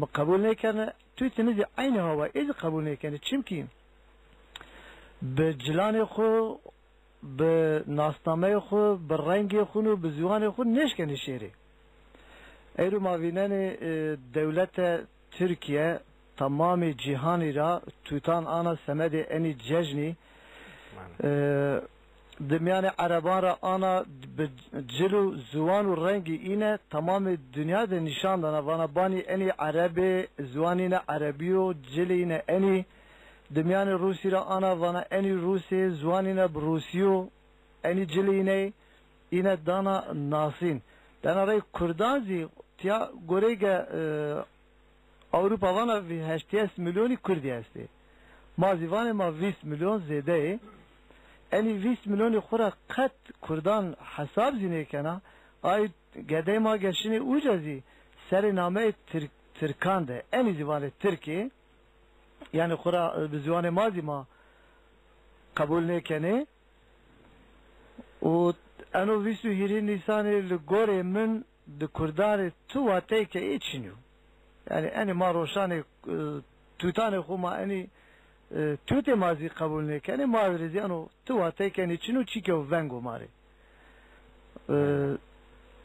ما قبول نکنه توی تنزی عین هوا ایز قبول نکنه چیم که به جلان خو به ناسنامه خو به رنگ خو و به زوان خو نشکنه شیره ایرو ماوینن دولت ترکیه تمام جهانی را توتان آنا سمد انی ججنی دمیان عربان را آنا جلو زوان و رنگی اینه تمام دنیا ده نشان دانا وانا بانی انی عربی زوانین عربی و جلین انی دمیان روسی را آنا وانا انی روسی زوانین بروسیو انی جلینه اینه دانا ناسین دانا رای کردان زی تیا گوریگه Avrupa vana 8 milyoni Kurdi hesti. Mazivane ma 20 milyon zede. Eni 20 milyoni khura kat Kurdan hesab zine kana. Ay gede ma geçini ucazi seri name Türkan de. Eni zivane Türkiye. Yani khura bizivane mazi ma kabul ne kene. O eno 20 Nisan'ı gore min de Kurdare tu ateke içiniyor. Yani eni ma roşani tutane khuma eni tute mazi kabul ne kene ma veriziano tu ateken içinu çike vengo mare.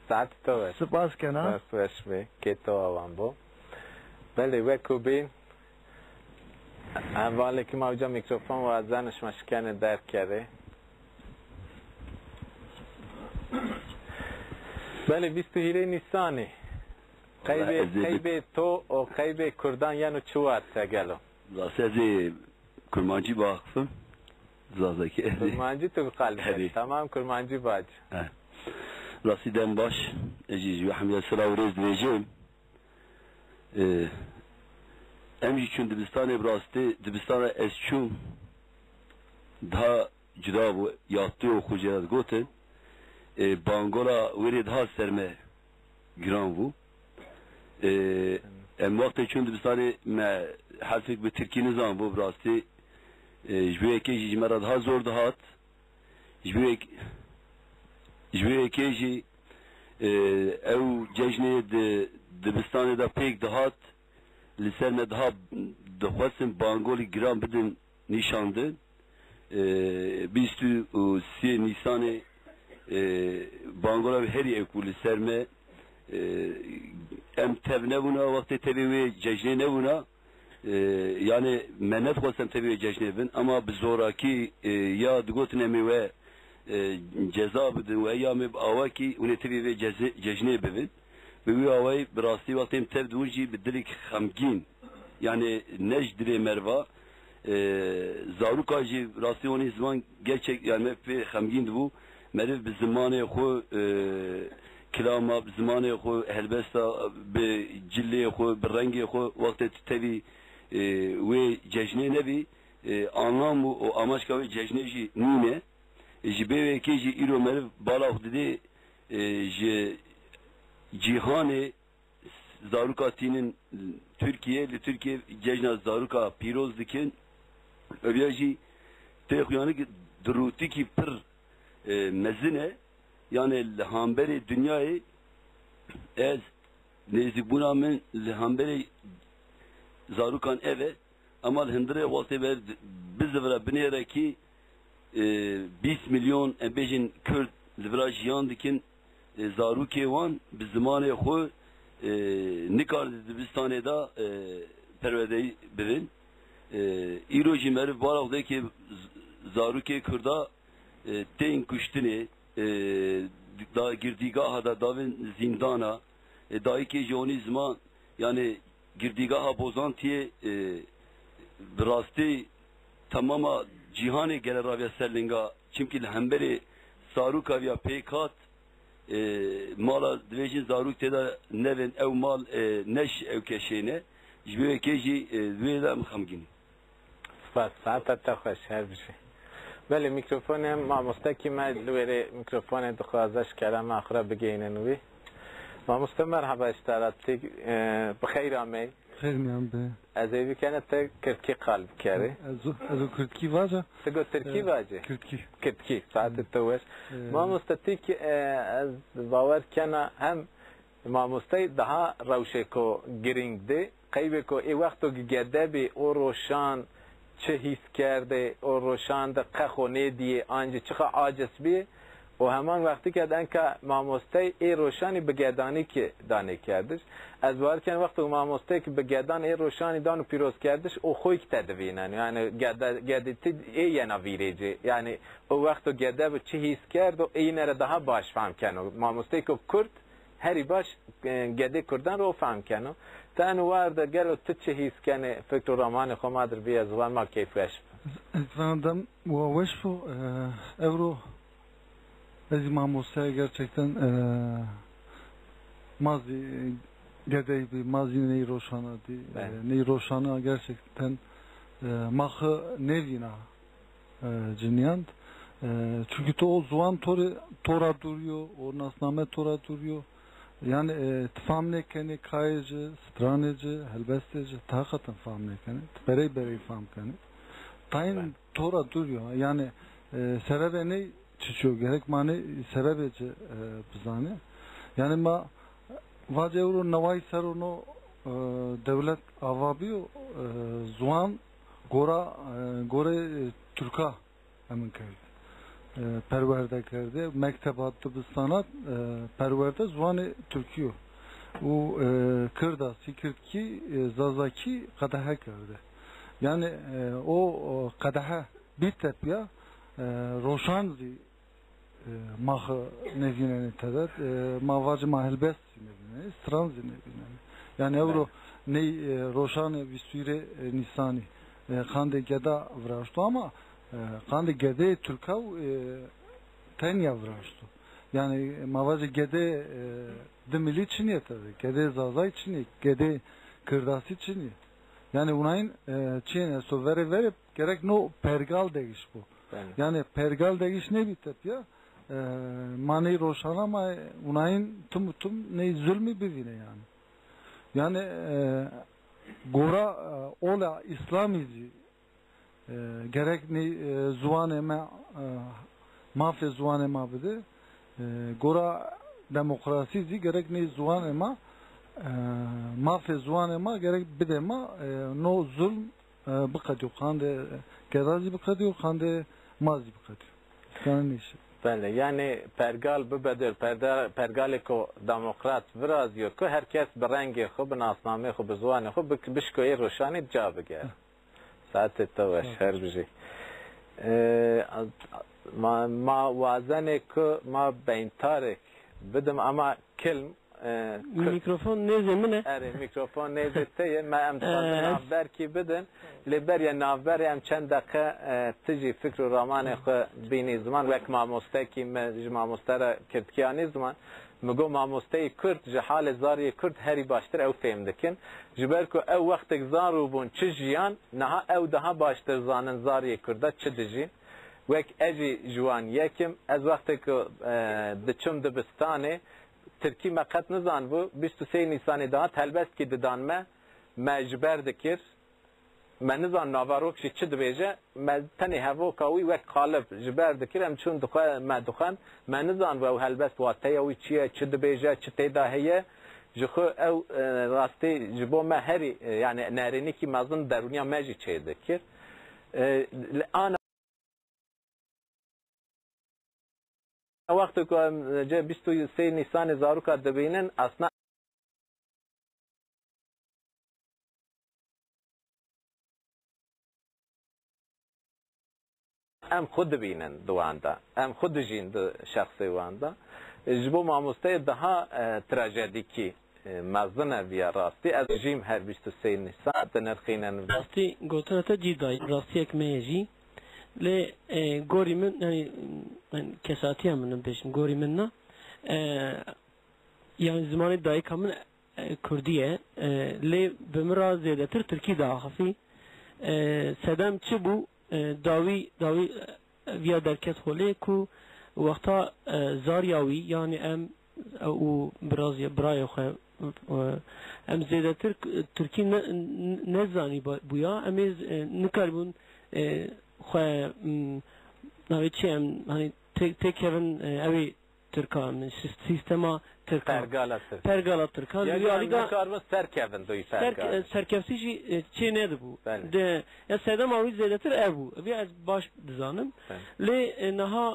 Saat to. Spas kana. Spas me keto avambo. Beli ve kubin. Avvali ki mavca mikrofon ve azanış maşkane derk kere. Beli 27 Nisan'ı. Kaybe to o kaybe Kurdan yanı çuvat tegelo. Zasezi kurmancı vakfı. Zazaki. Kurmancı tu kalbi. Tamam kurmancı bac. Zasiden baş. Eciz ve hamle sıra rez diyeceğim. Emci çün Dibistan'ı brasti Dibistan'a esçun daha cüda bu yattı o kucağız goten. Bangola veri daha serme gran bu. ام وقت چون دبستانی ما حرفک به ترکی نظام بو براستی جوی که جی مراد ها زور دهات جوی که جی او جشنی دبستانی دا پیک دهات لسر مدها دخواستم بانگولی گرام بدن نشاندن 23 Nisan'ı بانگولا هری اکولی سرمه em tev nebuna vakti tevi ve cejne nebuna yani menet kosem tevi ve cejne bin ama bizoraki ya digotne mi ve ceza bidin ve ya mi avaki une tevi ve cejne bibin ve avay birasti vaktim tev duji bidilik xamgin yani nejdire merva zarukaji rasti oni zaman gerçek yani ve xamgin bu merv bi zamanı xo كلامه بزمانه خو هلبستا بجلي خو بالرنگي خو وقت تبي وي ججنه نبي anlam o amaçka ve cejneji nune jibe ve keji iro merv bala dedi cihane zarukatinin Türkiye cejna zaruka piroz dikin öbyaji tehyanı duruti ki pir mezine yani lehamberi dünyayı ez nezik buna men lehamberi zarukan eve ama hindire vakti ver biz vera binere ki 20 milyon embejin Kürt livra jiyan dikin zaruke wan biz zamanı xo nikar Dibistan'da da pervede bibin iroji merv barak ki zaruke Kürda ten kuştini da girdigaha da davin zindana dahi ki joni zaman yani girdigaha bozantiye rasti tamama cihane gele ravya serlinga çünkü hemberi saruka vya pekat mala dvejin zaruk teda nevin ev mal neş ev keşene jbe keji vela mxamgini bas saat taxaş her bir şey. بله میکروفون ما مستقیم لوری میکروفون دخوازش کردم آخر بگینن وی ما مستمر مرحبا اشتراطی بخیر آمی خیر میام به از ایوی کنه تا کرکی قلب کردی از کرکی واجه تگو ترکی واجه کرکی ساعت توش ما مستقیم از باور کنه هم مامۆستای daha ڕەوشێکۆ گرنگ دێ قەیبێکۆ ای وەختۆ گەدە بێ ئۆ ڕۆشان چه هیس کرده ئۆ ڕۆشان دە قەخۆ نێدیێ ئانجی چخە ئاجس بێ و هەمان وەختی کە ئەنکە مامۆستای ای ڕۆشانی بەگێدانی کە دانێ کردش ئەز وارکەن وەختۆ مامۆستای کە بەگێدان ای ڕۆشانی دان و پیرۆز کردش ئۆ خۆی کتە دەبینن یعنی گەدەتی ای یەنە ویرێجێ یعنی ئۆ وەختۆ گەدە بە چه هیس کرد و ای نەرە daha باش فهم کەن و مامۆستای کە کورد هەری باش گەدەی کوردان ڕۆ فهم کەن و تان وارد گەل و تو چه هیس کەنێ فکر و ڕۆمانی خۆما دەربیە زوان ما کەیفش Efendim, وشفو Evro Ezi Mahmusa'ya gerçekten mazi gedey bir mazi neyi roşana di neyi roşana gerçekten mahı nevina ciniyant çünkü o zuan tora duruyor o nasname tora duruyor yani famlekeni kayıcı straneci helbesteci takatın famlekeni berey famkeni tayin tora duruyor yani sebebi ne çiçiyor gerek mani sebebeci bizane yani ma vace euro navay saruno devlet avabiyo zuan gore Türka emin kerdi perverde kerdi mektebattı bu sanat perverde zuanı Türkiyo o kırda sikirtki zazaki kadaha kerdi yani o kadaha bir tepya روشانزی ماه نوینه تداد مواج ماهلبست نوینه استرانزی نوینه yani evro ne roşan visüre nisani kande geda vraştu ama kande gede Türkav tenya vraştu yani mavac gede demili için yeter gede zazay için gede kırdası için yani unayın çiğne so verip gerek no pergal değiş bu yani pergal değiş ne bitip ya mani roşan ama unayın tüm ne zulmü bivine yani gora ola İslamizi gerek ne zuaneme mafya zuanema bide gora demokrasizi gerek ne zuanema mafya zuanema gerek bidema no zulm bıkadiyor kande gedazi bıkadiyor kande mazi bıkadiyor yani neyse بله یعنی پرگال ببدر پرگال کو دموکرات ورازیو که هر کس به رنگ خو به ناسنامه خو به زوان خو بشکوی روشانی جا بگه ساعت تو شهر بجی ما وازنه که ما بین تارک بدم اما کلم میکروفون نیزه منه اره میکروفون نیزه تیه ما امتحان نافبر کی بدن لبر یا نافبر هم چند دقیقه تجی فکر و رامان خو بینی زمان وک ماموسته کی ماموسته را کردکیانی زمان مگو ماموسته کرد جحال زاری کرد هری باشتر او فهم دکن جبر کو او وقت زارو بون چه جیان نه او daha باشتر زانن زاری کرده چه دجی وک اجی جوان یکم از وقت که دچم دبستانه Türkiye mekat nizan bu 23 Nisan'ı daha telbest ki didanme mecber dikir men nizan navarok şi çi dibêje me tenê hevoka wî wek qalib ji ber dikir em çûn dixwe me dixwen me nizan ew helbest wateya wî çi ye çi dibêje çi têda heye ji xwe ew rastî ji bo me herî yani nerênîkî mezin derûniya me jî çê dikir وقتی که جه 23 نیسان زاروکا دبینن اصلا ام خود بینن دواندا ام خود جین دو شخصی واندا جبو ماموسته daha تراژدیکی مزنه بیا راستی از جیم هر 23 نیسان دنرخینن راستی گوتنه تا جیدای راستی یک میجی ل گوری من yani kesati amının peşin gori minna yani zamanı dahi kamın Kurdiye le bimra zedetir Türkiye daha hafi sedem çi bu davi via derket hole ku vakta zaryavi yani em o biraz ya braya em zedetir Türkiye ne zani bu ya emiz nikarbun خو نوی چیم hani tek evin evi Türkan sistema Türkan pergala Türkan yani karmız serkevin doyu pergala serkevsi jî çê ne bu de ya sedem awi zêdetir ev bû vê ez baş dizanim lê niha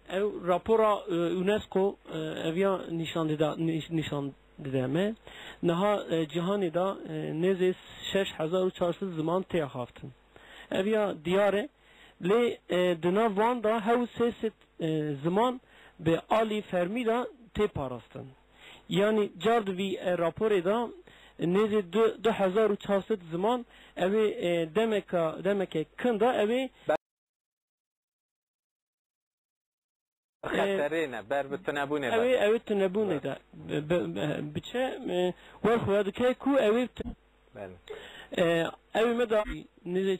ev rapora UNESCO eviya nîşan dideme niha cihanê da nêzê 6400 ziman tê xaftin eviya diyare lê di nav wan da hew sê ziman bi alî fermî da tê parastin yani car di vî raporê da nêzê 2400 ziman ew ê demeke kin da ew ê خطرینه بر بتنبونه ew tunebûnê de biçe wer xuya dike ku ew ew me da nêzê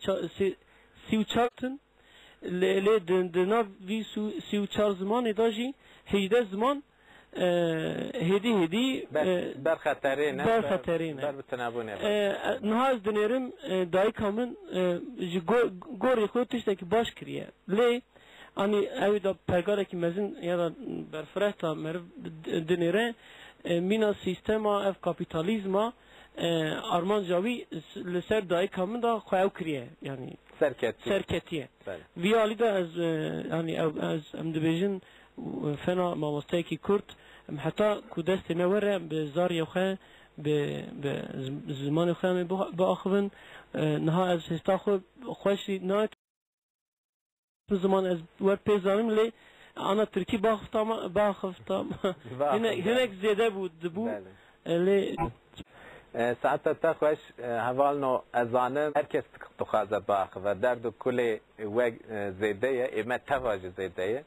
34 lê di nav vî 34 zimanê da jî 18 ziman hêdî ber xeterîne ber bitenebûne niha ez dinêrim dayika min ji gorê xwe tiştekî baş kiriye lê hani ev da pergalekî mezin ya da berfirehta meriv dinêre mîna sîstema ev kapîtalîzma armanca wî li ser dayika min da xwe ew kiriye yani serketiye vî alî da ez yani ez em dibêjin fena mamosteyekî Kurd heta ku destê me were bi zariyê xwe bi zimanê xwe em biaxivin niha ez hêsta xwe xweşî nayet zaman ez wer pêzanim lê ana Tirkî baxiftam hinek zêde bû dibû lê saeta te xweş hevalno ezanim herkes dixwaze biaxive derdu kulê we zêde ye ême teva jî zêde ye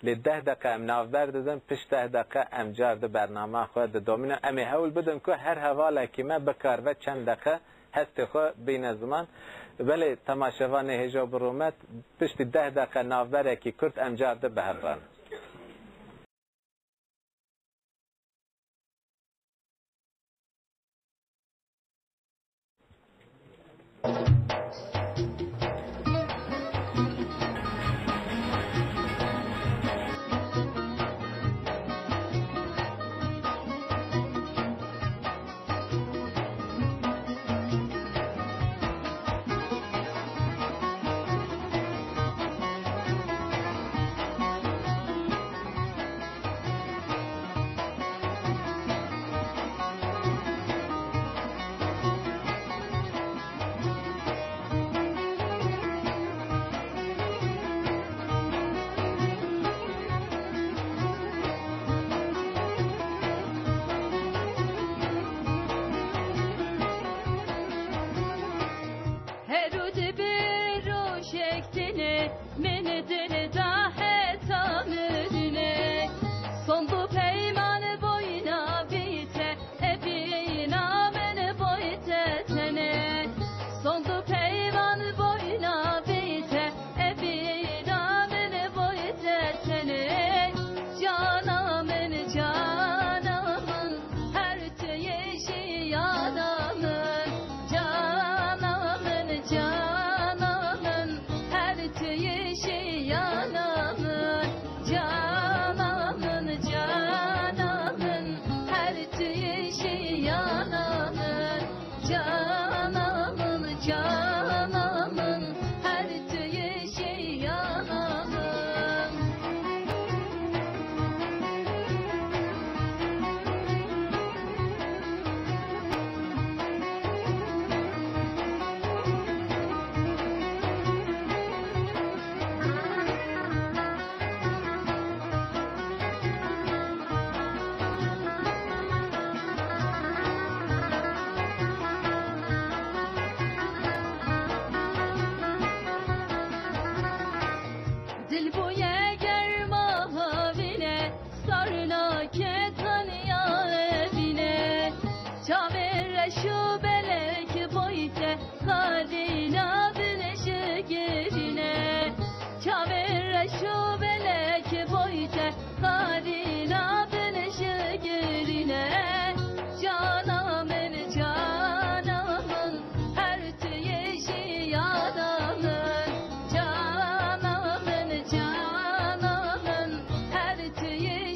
lê 10 deqe em navber didin pişt 10 deqe em car di bername xwe didomînin em ê hewl bidin ku her hevalekî me bikar ve çend deqe hestê xwe bîne ziman belê temaşevanê hêja bi rûmet piştî 10 deqe navberekî Kurd em car di bihevran to you.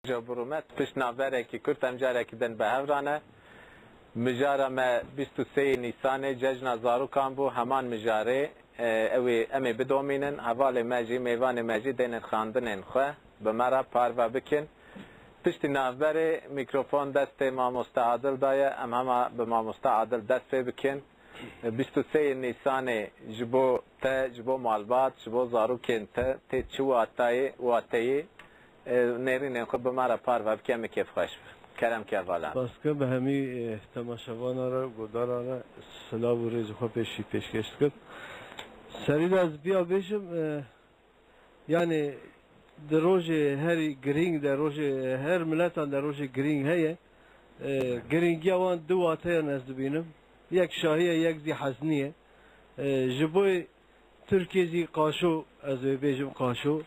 جبرومت پشت نابره که کرتم جاره که دن به هورانه مجاره ما 23 نیسان ججنا زاروکان بو همان مجاره اوی امی بدومینن حوال مجی میوان مجی دین خاندنین خواه به مرا پاروا بکن پشت نابره میکروفون دست ما مستعادل دایه ام همه به ما مستعادل دست بکن 23 نیسان جبو تا جبو مالبات جبو زاروکن تا چو واتایی نرین خود به مرا پاروا بکن کیف خوش کرم که والا بس که به همی تماشاوان را گودارانه سلام و ریز خود پیشکش کرد سرید از بیا بیشم یعنی در روز هر گرینگ در روز هر ملتان در روز گرینگ هیه گرینگی آوان دو آتای نزد بینم یک شاهیه یک زی حزنیه جبوی ترکیه زی قاشو از بیشم قاشو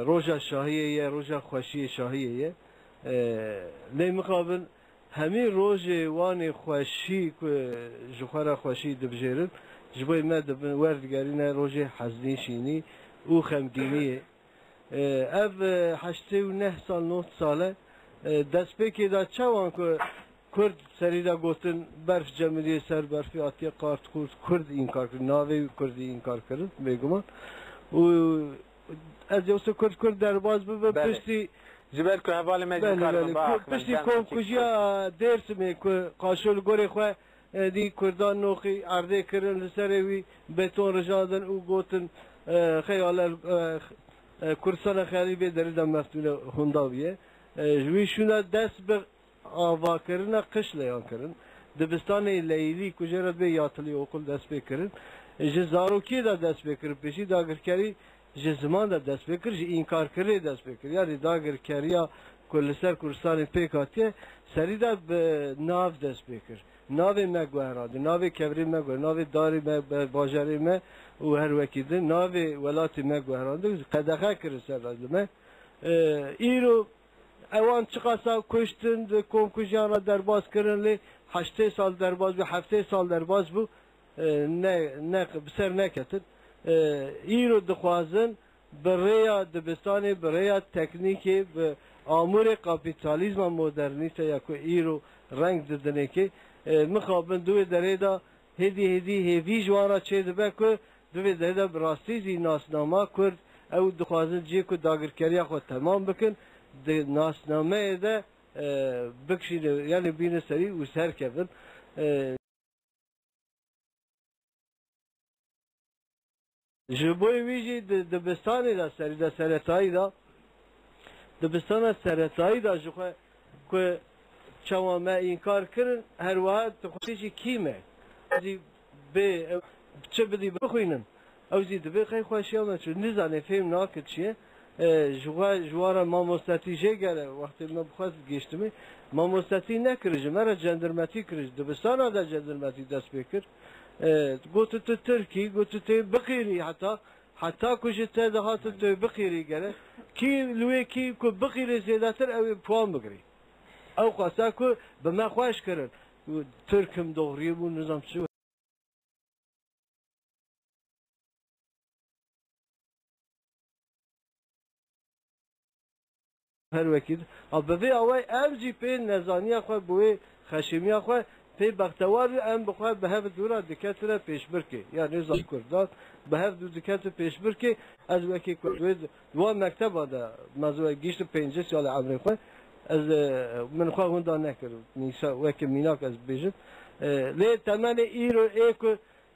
روز شاهیه روز خوشی شاهیه لی مقابل همین روز وان خوشی که جخوره خوشی دبجرد جبوی ما دبن وردگاری نه روز حزنی شینی او خمگینیه اف 89 سال 9 ساله دست پیکی دا چوان که کرد سری دا گوتن برف جمعی سر برفی آتی قارت کرد این کار کرد ناوی کردی این کار کرد بگمان و از یوسف کرد در باز به پشتی جبر که حوال مجموع کار با پشتی کم کجیا درس می که قاشل گوری خواه دی کردان نوخی عرضه کردن لسروی بتون رجادن او گوتن خیال کردستان خیالی به دردم مفتول هنداویه جوی شونه دست به آوا کردن قش لیان کردن دبستان لیلی کجرات به یاتلی اوکل دست بکردن جزاروکی دا دست بکرد پیشی داگرکاری زمان دا دست بکرد این کار کرده دست بکرد یعنی داگرکاریا کل سر کردستان پیکاتیه سری دا به ناو دست بکرد ناو مگوهراده ناو کبری مگوهراده ناو داری باجاری مه و هر وکیده ناو ولاتی مگوهراده قدقه کرد سر رازمه ایرو اوان چقاسا کشتن کم کجانا درباز کردن لی 8 سال درباز بو 7 سال درباز بو نه بسر نکتن ایرو دخوازن بریا دبستان بریا تکنیکی به آمور کاپیتالیزم مدرنیته یا که ایرو رنگ دادنه که مخابن دوی دره دا هدی هیوی جوارا چه دبه که دوی دره دا براستی زی ناسنامه کرد او دخوازن جه که داگرکاری خود تمام بکن ناسنامه ده بکشین یعنی بین سری و سر کردن جبوی ویجی دبستانی دا سری دا سرطایی دا دبستان سرطایی دا جوخه که چوان ما این کار کرن هر واحد تخوشی کیمه به چه بدی بخوینن او زی دبی خیلی خوشی آمد چون نزانه فهم ناکد چیه جوارا ما مستطیجه گره وقتی ما بخواست گشتمی ما مستطیع نکرجه مرا جندرمتی کرج دبستان دا جندرمتی دست بکر گوتو تو ترکی گوتو تو بقیری حتی کجه تا دهات تو بقیری گره کی لوی کی کو بقیری زیادتر او پوان بگری او خواسته که به من خواهش کرد ترکم دوغریه بود نظام چه هر وکید اما به اوای امجی پی نزانی خو بوی خشمی خو پی بختوار ام بخواد به هف دورا دکتر پیش برکی یعنی نظام کردان به هف دو دکتر پیش برکی از وکی کرد دو مکتب دا موضوع گیشت 5 سال عمر خو از من خو هندا نکرد نیسا وکی میناک از بیجم لی تمام ایرو ایکو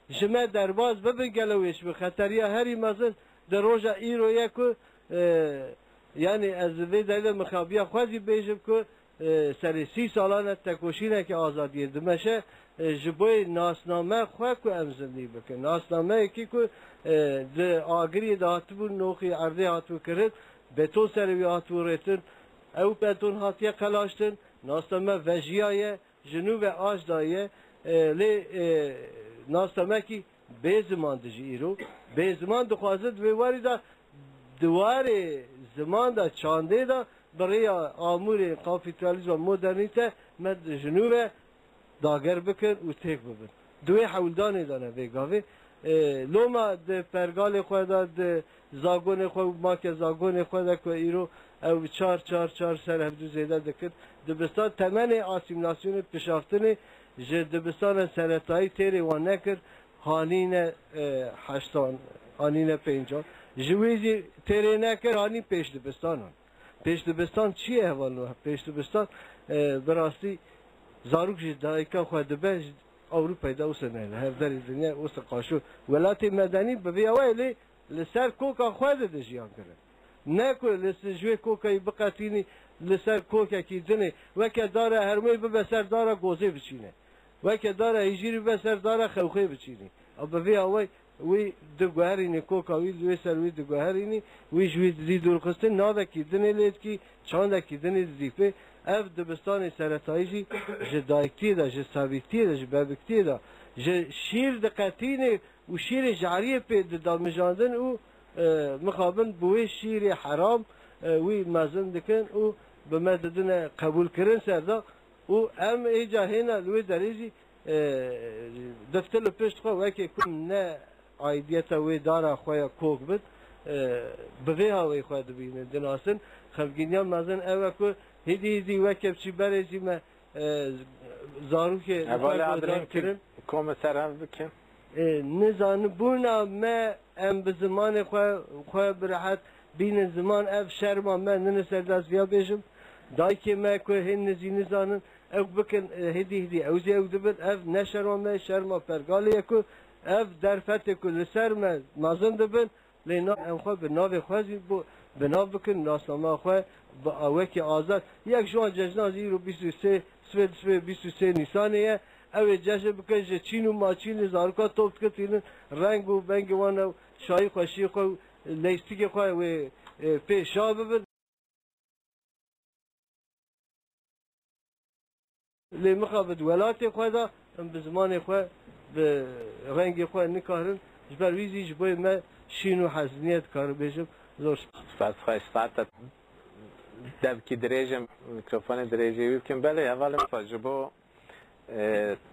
جمع درباز ببگلویش به خطریه هری مزن در روزا ایرو ایکو یعنی از وی دلیل مخابیه خوازی بیجم که سر 30 سالانه تکوشینه که آزادی دمشه جبوی ناسنامه خواه که امزندی بکن ناسنامه یکی که آگری دهاتو بود نوخی عرضه هاتو کرد بتون سروی هاتو ریتن او بتون هاتیه قلاشتن ناسنامه وجیایه جنوب آج دایه لی ناسنامه کی به زمان دجی ایرو به زمان دخوازد وی واری دا دوار زمان دا چانده دا برای آمور کاپیتالیسم و مدرنیته مد جنوب داگر بکن و تک ببن دوی حولدانی دانه ویگاوی لوما ده پرگال خود ده زاگون خود ما که زاگون خود که ایرو او چار سر هفدو زیده دکت دبستان تمن آسیمناسیون پشافتن جه دبستان سرطایی تیری وان نکر هانین 8 هانین 5 جویزی تیری نکر هانین پیش دبستان پیش دبستان چیه احوالو پیش دبستان براستی زاروک جه دایکا خود دبه اوروپا دا وسنه هر در دنیا وس قاشو ولات مدنی به اوایلی لسر کوکا خود د جیان کړه نه کو لسجوی کوکا بقاتینی لسر کوکا کی دنه وکه داره هرمی به سر داره گوزه بچینه وکه داره هجری به سر داره خوخه بچینه او به اوای وی د ګوهرینې کوکا وی سر وی د ګوهرینې وی جوی د درخسته نه کی دنه لید کی چاند کی دنه زیفه اف دبستان سرطایی جه دایکتی دا جه سابیکتی دا جه بابکتی دا جه شیر دقتینه و شیر جعریه پی دامجاندن و مخابن بوی شیر حرام وی مازن دکن و به مددن قبول کرن سردا و ام ایجا هینا لوی دریجی دفتر پشت خواه وکی کن نه آیدیتا وی دارا خواه کوک بد بغی هاوی خواه دبینه دناسن خمگینیان مازن اوه که هدی وکب چی برزی ما زارو که نفاق کرن کم سرم بکن نزان بونا ما ام به زمان خواه برحت بین زمان اف شرما ما ننسر دست بیا بیشم دای که ما که هن نزی نزانن او بکن هدی اوزی او دبن اف نشرما ما شرما پرگالی اکو اف درفت اکو لسر ما مازن دبن لینا ام خواه به ناو خوازی بو به ناو بکن ناسنامه خواه با اوکی آزاد یک جوان جشن زیرو 23 سوید 23 نیسانیه اوی جشن بکن جه چین و ماچین زارکا توب کتین رنگ و بنگ وان شایی خوشی خو لیستیک خو و پیشا ببد لی مخابد ولات خو دا به زمان خو به رنگ خو نکارن جبر ویزی جبوی ما شین و حزنیت کار بیشم زور بس خواهش ساعت دبکی دریجم میکروفون دریجی بکن بله اول فاجبو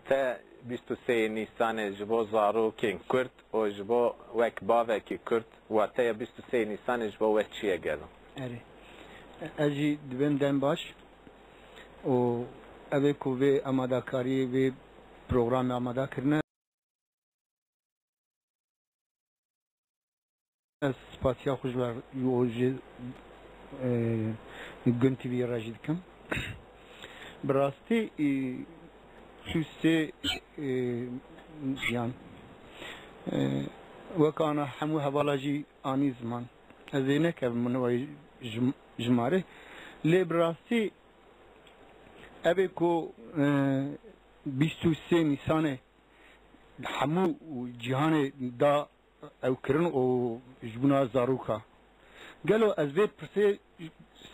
تا 23 نیسان جبو زارو کن کرد و جبو وک باوه کی کرد و تا 23 نیسان جبو وک چیه گلو اره اجی دبندن باش و اوه کوه اماده کاری و پروگرام اماده کرنه سپاسیا خوش بر یوجی گنتی وی راجید کم براستی شوسته یان وکانا همو حوالاجی آنی زمان از اینه که منوی جماره لی براستی ابی کو 23 نیسانه همو جهان دا او کرن او جبنا زاروکا قالوا از بيت برسي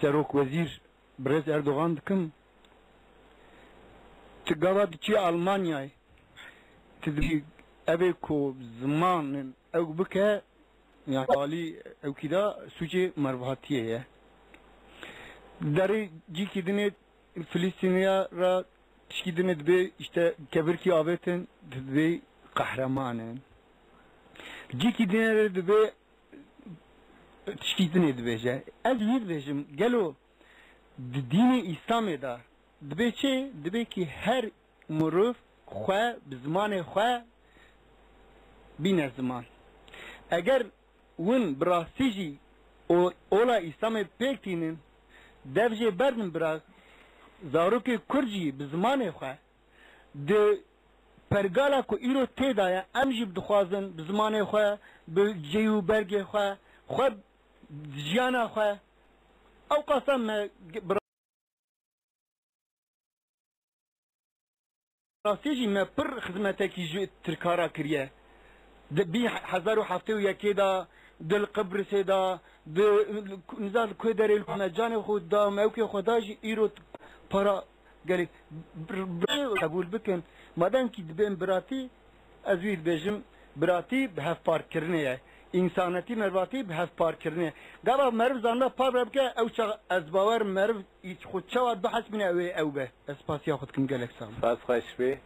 سروك وزير برز اردوغان دكم تقابد چي المانيا تدبي ابيكو زمان او بكا يعني قالي او كده سوچي مربحاتيه داري جي كي دنيت فلسطينيا را تشكي دنيت بي işte كبركي آبتن دبي قهرمانن جي كي دنيت دبي تشکیدن دبیجه از هیر بیجم گلو دین اسلام دا دبی چه دبی که هر مروف خواه بزمان خواه بین زمان اگر ون براسیجی اولا اسلام پیکتینن دفجه بردن برا زاروک کرجی بزمان خواه ده پرگالا کو ایرو تیدایا امجی بدخوازن بزمان خواه به جیو برگ خواه خواه جیانا خواه او قسم براسیجی ما پر خدمتکی جو ترکارا کریه بی 1071 دا دل قبرس دا نزال کوی داری مجان خود دا موکی خوداجی ایرو پارا گلی قبول بکن مادن کی دبین براتی ازویر بجم براتی به هف پارک کرنه انسانیتی مرواتی به هف پارک کرنه گاوا مرو زنده پار بکه او چه از باور مرو خود چه واد بحث من او به اسپاسیا خود کم گلک سام باز خوش بی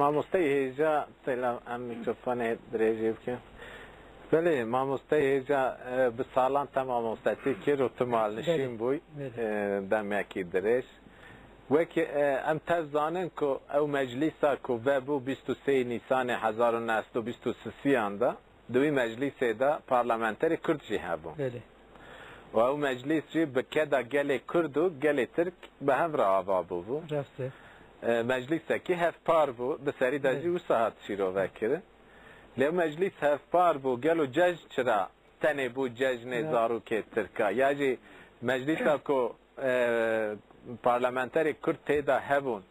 مامۆستای هێژا تێلا ئەم میکرۆفۆنێ درێژێ بکەم بەێ مامۆستای هێژا bi ساڵان تا مامۆستاتی کرد و تمالنشین بووی دەمێکی درێژ وەکی ئەم تەزانن کو ئەو مەجلیسا کو vebû 23 نیسانê 1923 da دوی مەجلیسێدا پارلەمەنتەری کورد jî hebûn و ئەو مەجلیس jî bi keda gelê Kurd û gelê Tirk bi hev re ava bûbû مەجلیسێکی hevpar bû di serî de jî wisa hat şîrovekirin lê meclis hevpar bû gelo cejn çira tenê bû cejnê zarokê Tirka ya jî meclisa ku parlamenterê Kurd têda hebûn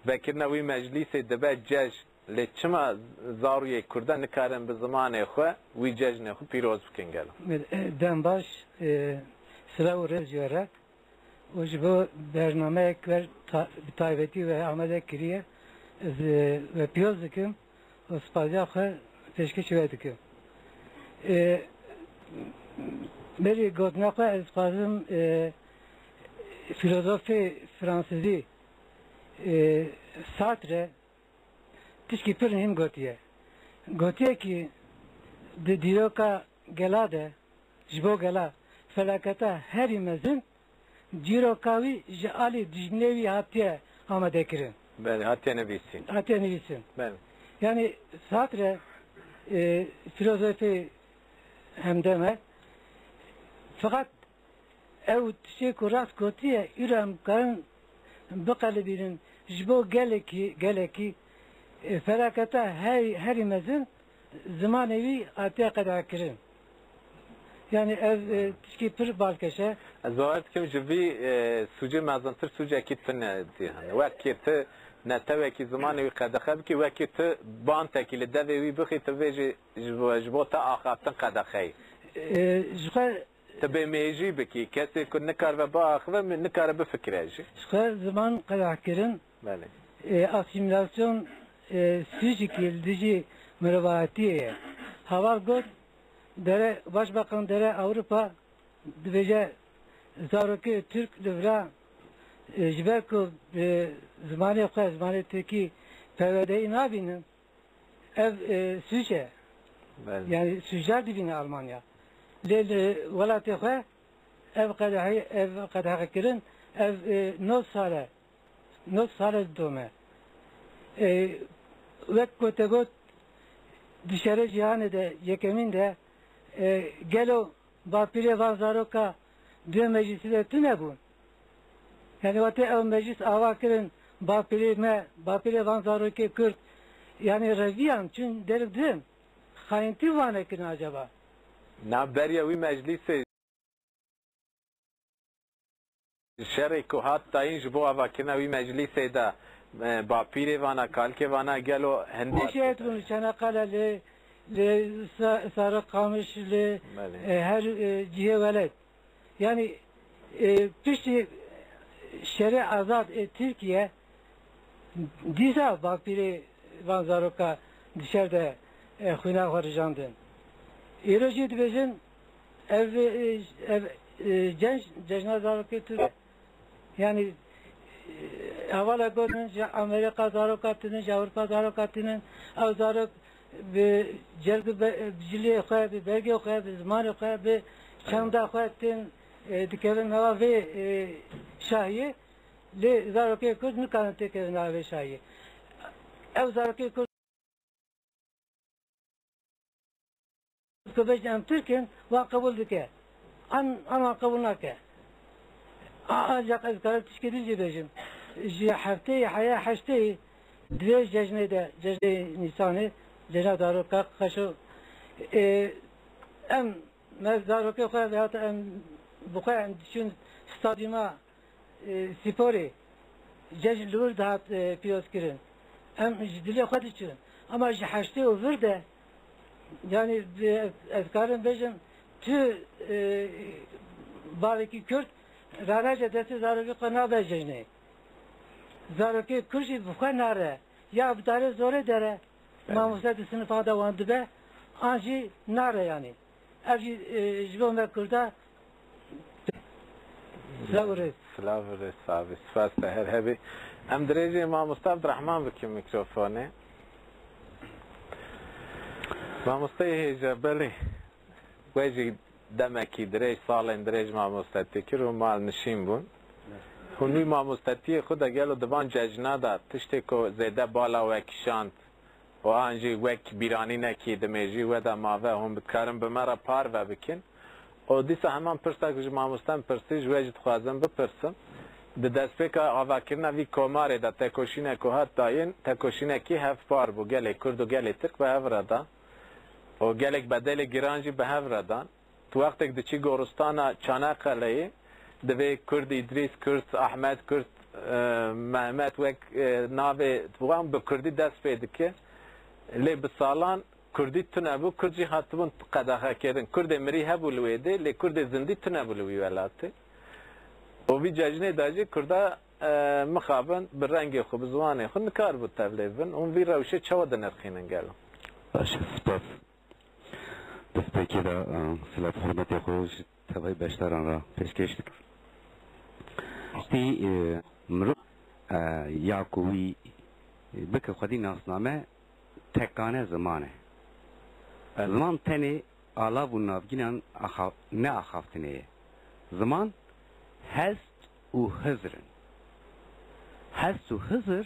vekirina wî meclisê dibe cejn lê çima zarokê Kurda nikarin bi zimanê xwe wî cejnê xwe pîroz bikin gelo dem baş sıra û rêz jêre û ji bo bernameyek ver bi taybetî ve amade kiriye ve pîroz dikim û spasiya xwe pêşkêşî ve dikim berî gotina xwe ez dixwazim filozofê fransîzî Sartre tişkî pir hîn gotiye gotiyekî di dîroka gela de ji bo gela felaketa herî mezin cîroka wî ji alî dijminê wî hatiye amadekirin hatiye nivîsîn yani Sartre filozofê hemdeme fakat ew tişê ku rast gotiye îro em karin biqelibînin ji bo gelekî felaketa herî mezin zimanê wî hatiye qedakirin yani ev tişkî pir balkeşe ez bawer dikim ji vî sûcê mezintir sûcekî tune dîhane wekî tu netewekî zimanê wî qedexe bikî wekî tu bantekî li devê wî bixî tu vê ji bo te axaftin qedexeyî ji xwe tu bêmêjî bikî kesê ku nikaribe biaxive nikare bifikire jî ji xwe ziman qedexkirin asimilasyon sûcekî li dijî mirovatiyê ye heval got dere başbakan dere Avrupa dibêje zarokê Türk li vira ji ber ku zimanê xwe zimanê Tirkî PVD'yê nabînin ev sûc e yani sûclar dibîne Almanya lê li welatê xwe ev qedexekirin ev 9 sale didome wek ku te got di şerê cîhanê de yekemîn de gelo bapîrê van zaroka duê meclisî de tune bûn yani watê ew meclis ava kirin bapîrê van zarokê Kurd yani reviyan çün derik din xayintî wane kirin acaba navberiya wî meclisê şerê ku hat dayîn ji bo avakirina wî meclisê de bapîrê vana kalkê vana gelo hindî şehit bûn Çanakkale lê Sarıkamış lê her cihê velet yani piştî şerê azad Tirkiye dîsa bapîrê van zaroka dişerde xwîna xwe rijandin îro jî dibêjin ev cejna zarokê Türk yani hevala gotin ji Amerika zaroka tinin ji Avrupa zaroka tinin ew zarok bi cerg bijilê xwe bi bergê xwe bi zimanê xwe bi çanda xwe tin dikevin nava vê şahiyê lê zarokê Kurd nikarin têkevin nava vê şahiyê ew zarokê Kurd ku bêjin em Tirkin wan qebûl dike an wan qebûl nake ancak ez karar tişkî din jî bêjim ji hefteyê heya heşteyê divê cejnê de cejnê Nîsanê cejna zaroka xweşo em zarokê xwe veyahata em bi xwe em diçûn stadyuma sporê cejn li wir dihat pîrozkirin em ji dilê xwe diçûn ama ji heştê û vir de yani ez karim bêjim tu bavekî Kurd ranaca destê zarokê xwe nabe cejnê zarokê Kurd jî bi xwe nare ya bi darê zorê dere mamoste di sinifa de wan dibe an jî nare yani ev jî ji bo me Kurda Silav rêz sabî spas te her hebî ام دريجي ما مستعد رحمن بكي ميكروفوني ما مستعد جبلي ويجي دمكي دريج صالين دريج ما مستعد وما نشين بون هنوی ما مستطیع خود گلو دبان ججنا دا تشتی که زیده بالا وکشاند و آنجی وک بیرانی نکی دمیجی و دا ماوه هم بتکارم بمرا پار و بکن و دیسا همان پرسا که ما مستم پرسیج ویجد خوازم بپرسم ده دست پیکا آوا کرنا وی کوماره دا تکوشینه که هات داین تکوشینه کی هف پار بو گلی کرد و گلی ترک به هف ردان و گلک بدل گرانجی به هف ردان تو وقتی که چی گورستانا چانه قلیه دوی کرد ادریس کرد احمد کرد محمد وک ناوی توام به کردی دست پیدا که لی بسالان کردی تنبو کردی هاتبون قداخه کردن کرد مری هبو لویده لی کرد زندی تنبو لوی ولاته و وی جاجنه داجی کرده مخابن برنگ خوب زوانه خود نکار بود تبلیغن اون وی روشه چه ود نرخینن گلو باشه سپاس دست پیکی دا سلات حرمتی خوش تبایی بشتران را پیشکش دکر تی مرو یاکوی بک خودی ناسنامه تکانه زمانه زمان تنی آلا و نافگینان نه آخافتنه زمان هست و حضرن هست و حضر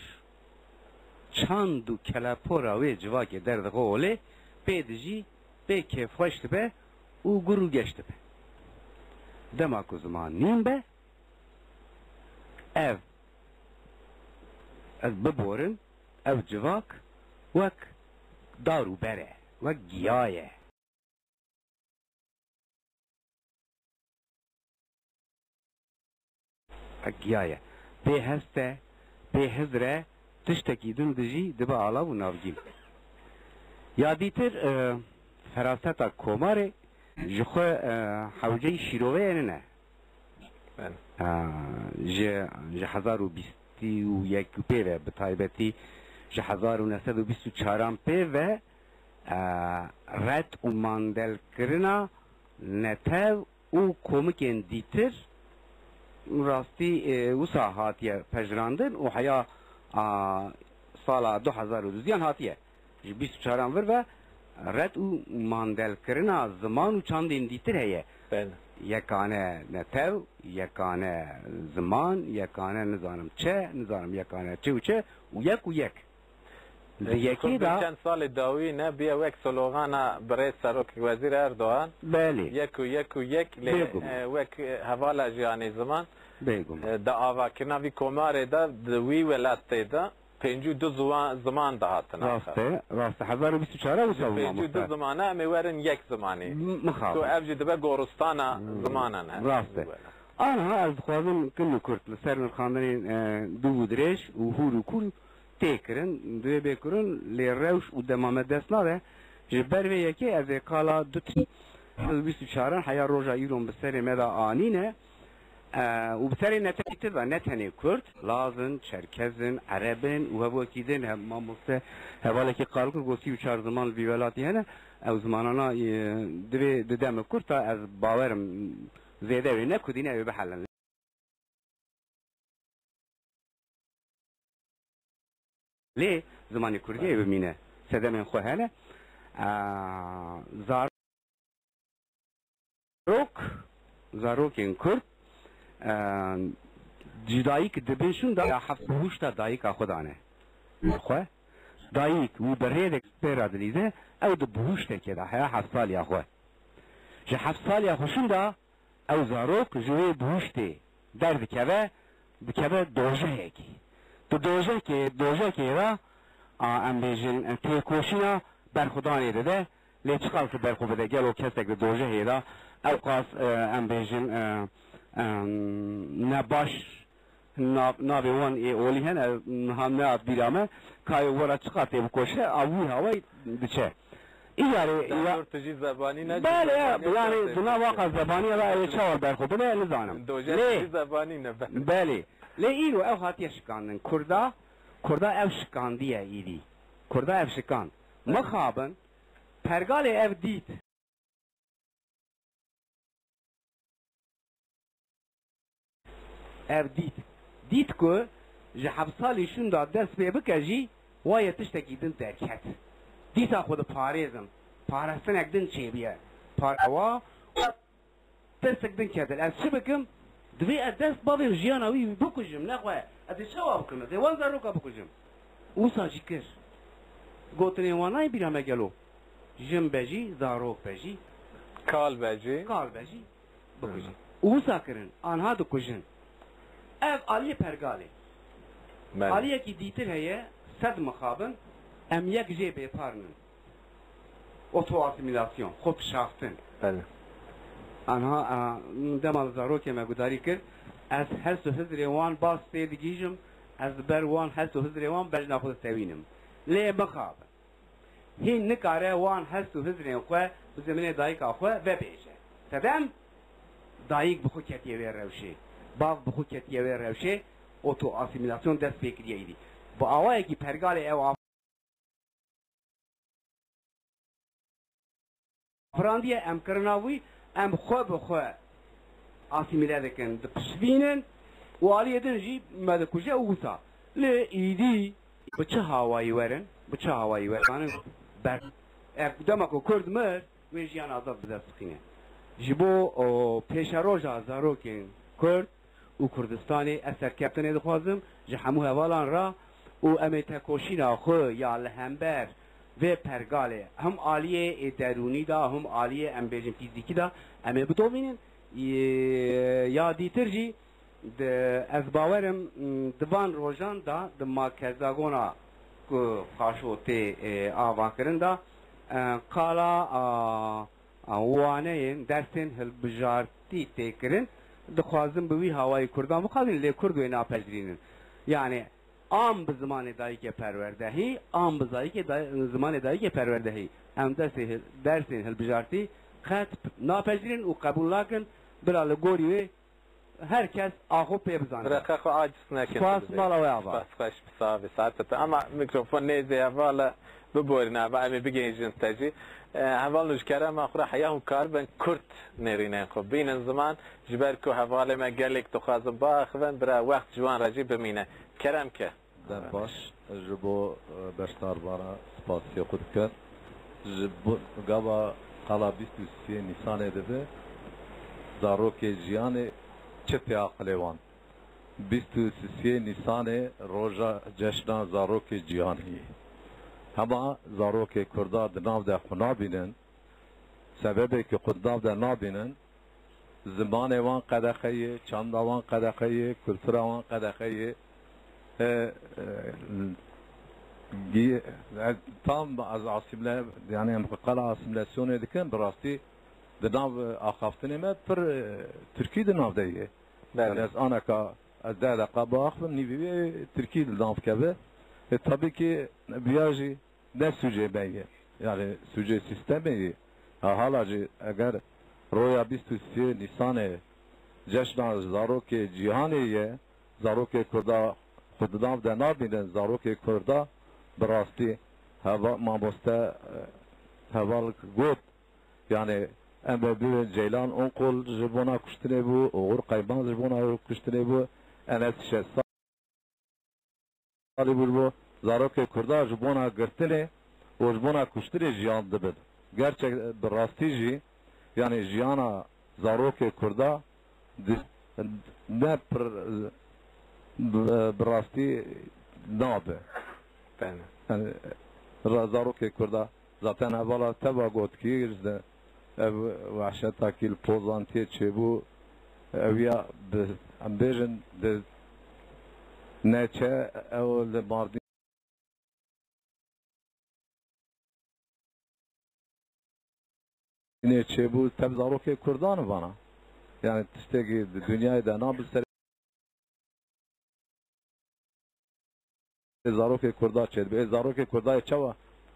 چند و کلاپورا و جواک درد قوله پیدجی به که خوشت به و گرو گشت به دماکو زمان نیم به ev ez biborin ev civak wek daru bere wek giyaye giyaye bê heste bê hizre tiştekî din dijî dibe ala û navgîn ya dîtir feraseta komarê ji xwe hewceyî şîroveyê ne ji 1021 pê ve bi taybetî ji 1924 pê ve ret û mandelkirina netev û komikên dîtir rastî wisa hatiye pejrandin û heya sala 2012 hatiye ji 24 vir ve ret û mandelkirina ziman û çandên dîtir heye yekane netev, yekane zaman, yekane nizanim çe, nizanim yekane çe u çe, u yek. Yeki da... چند سال داوی نه بیا وک سلوغانا برای سروک وزیر اردوغان بله یک وک حوالا جیانی زمان دا آوا کرنا وی کماره دا دوی ولات دا پنجو دو زمان دا هاتن راسته 1024 و سال پنجو دو زمانه امی ورن یک زمانی تو افجی دبه گورستانا زمانن راسته آنها از خوازم کنو کرد لسر خاندنی دو درش و هورو کور تکرن دوی بکرن لی روش و دمامه دست ناده جبر و یکی از کالا دو تی 24 حیا روژا ایرون بسر مدا آنینه و بسر نتیتر و نتنی کرد لازن، چرکزن، عربن و هواکیدن هم مسته حواله که قال کرد گوسی و چهار زمان ویولاتی هنه او زمانانا دوی دم کرد تا از باورم زیده وی نکدینه او بحلن لی زمانی کردی ببینه سدم خوهنه زاروک این کرد جدایی که دبیشون دا هفت بهوش تا دایی که خودانه خواه دایی که او برهده پیرا دلیزه او دا بهوش تا که دا هیا 7 سال یا خواه جه 7 سال یا خوشون دا او زاروک جوه بهوش تی در دکوه دوژه یکی تو دوژه که را ام بیجن تیکوشینا برخودانی ده لی چقال که برخود بده گلو کسک دوژه هیدا او قاس ام بیجن نباش نابی وان ای اولی هن هم نه بیرامه کای ورا چقال تی بکوشه اوی هوای بچه ایاره تجی زبانی نه بله یعنی دنا واقع زبانی را چهار برخود بده نزانم دوژه زبانی نه بله لی ایرو او هاتیه شکاندن کردا او شکاندیه ایدی کردا او شکاند مخابن پرگال او دید که ji hevsalî da dest pê bike jî waye tiştekî din derket dîsa xwe diparêzin parestinek din çêbiye wa destek din kedin ez çi bikim divê ez dest bavê jiyana wî bikujim nexwe ez ê çawa bikim ez ê wan zaroka bikujim wisa jî kir gotinê wan nayê bîra me gelo jin bejî zarok bejî kal bejî bikujin wisa kirin anha dikujin ev aliyê pergalê aliyekî dîtir heye sed mixabin em yek jê bêparinin oto asimilasyon xwe pişaftin anha dema zarokê me gudarî kir ez her su hizrê wan bas tê digîjim ez ber wan her su hizrê wan bejna xwe ditewînim lê bixabin hîn nikare wan her su hizrên xwe bi zeminê dayîka xwe vebêje sedem dayîk bi xwe ketiye wê rewşê bav bi xwe ketiye wê rewşê oto asimilasyon dest pê kiriye îdî bi awayekî pergalê ew Frandiye em kirina wî em xwe bi xwe asimîle dikin dipişvînin û aliyê din jî me dikuje û wisa lê îdî bi çi hawayî werin bi çi hawayî werin ber ev dema ku kurd mir wê jiyan azad bi dest bixîne ji bo pêşeroja zarokên kurd û kurdistanê ez serkeftinê dixwazim ji hemû hevalan ra û em ê tekoşîna xwe ya li hember vê pergalê hem aliyê derûnî da hem aliyê em bêjin fîzîkî da em ê bitovînin ya dîtir jî ez bawerim divan rojan da di makezagona ku xaşo tê avakirin da qala waneyên dersên hilbijartî tê kirin dixwazim bi wî hawayê kurdan bixwazin lê kurd wê napezirînin yani am bi zimanê dayîkê perwerdehî am bi zimanê dayîkê perwerdehî em dersên hilbijartî qet napezirîn û qebûl nakin bila li gorî wê herkes axwe pê bizane Bırakak o aciz nekin. Spas mala wê ava Spas xweş bisavê saate ama mikrofon nêzê hevala biborîne ava em ê bigêjin te jî heval nûjkera me xwe heya hûn kar bin Kurd nêrînên xwe bînin ziman ji ber ku hevalê me gelek dixwazim biaxivin bira wext ji wan re jî bimîne kerem ke derbaş ji bo beşdarbana spasiyê xwe dikim ji gava qala 23 Nîsanê dibe zarokê jiyanê çi tê aqilê wan 23 Nîsanê roja ceşna zarokê cihanî hema zarokê Kurda di nav de xwe nabînin sebebekî xwe di nav de nabînin zimanê wan qedexeyê çanda wan qedexeyê kultura wan qedexeyê tam az asimle yani em qala asimilasyonê dikin bi rastî di nav axaftinê me pir Tirkî di nav de ye yani ez aneka ez deh deqa biaxivim nîvî wê Tirkî di nav keve tabii ki biya jî ne sûcê me ye yani sûcê sistemê ye hala jî eger roya 23 Nîsanê ceşna zarokê cîhanê ye zarokê Kurda xwe di nav de nabînin zarokê Kurda bi rastî heva mamoste heval got yani em bibin Ceylan Onkol ji bona kuştinê bû Oğur Qayban ji bona kuştinê bû Enes Şehzad salî bû zarokê Kurda ji bona girtinê û ji bona kuştinê jiyan dibin gerçek bi rastî jî yani jiyana zarokê Kurda ne pir bi rastî nabe yani zarokê Kurda zaten hevala teva gotkî ev vahşetakî li pozantiyê çêbû ew ya em bêjin di neçe ew li Mardîn çêbû tev zarokê Kurdan vana yani tiştekî di dünyayê de nabi ser zarokê Kurda çêdibê zarokê Kurdayê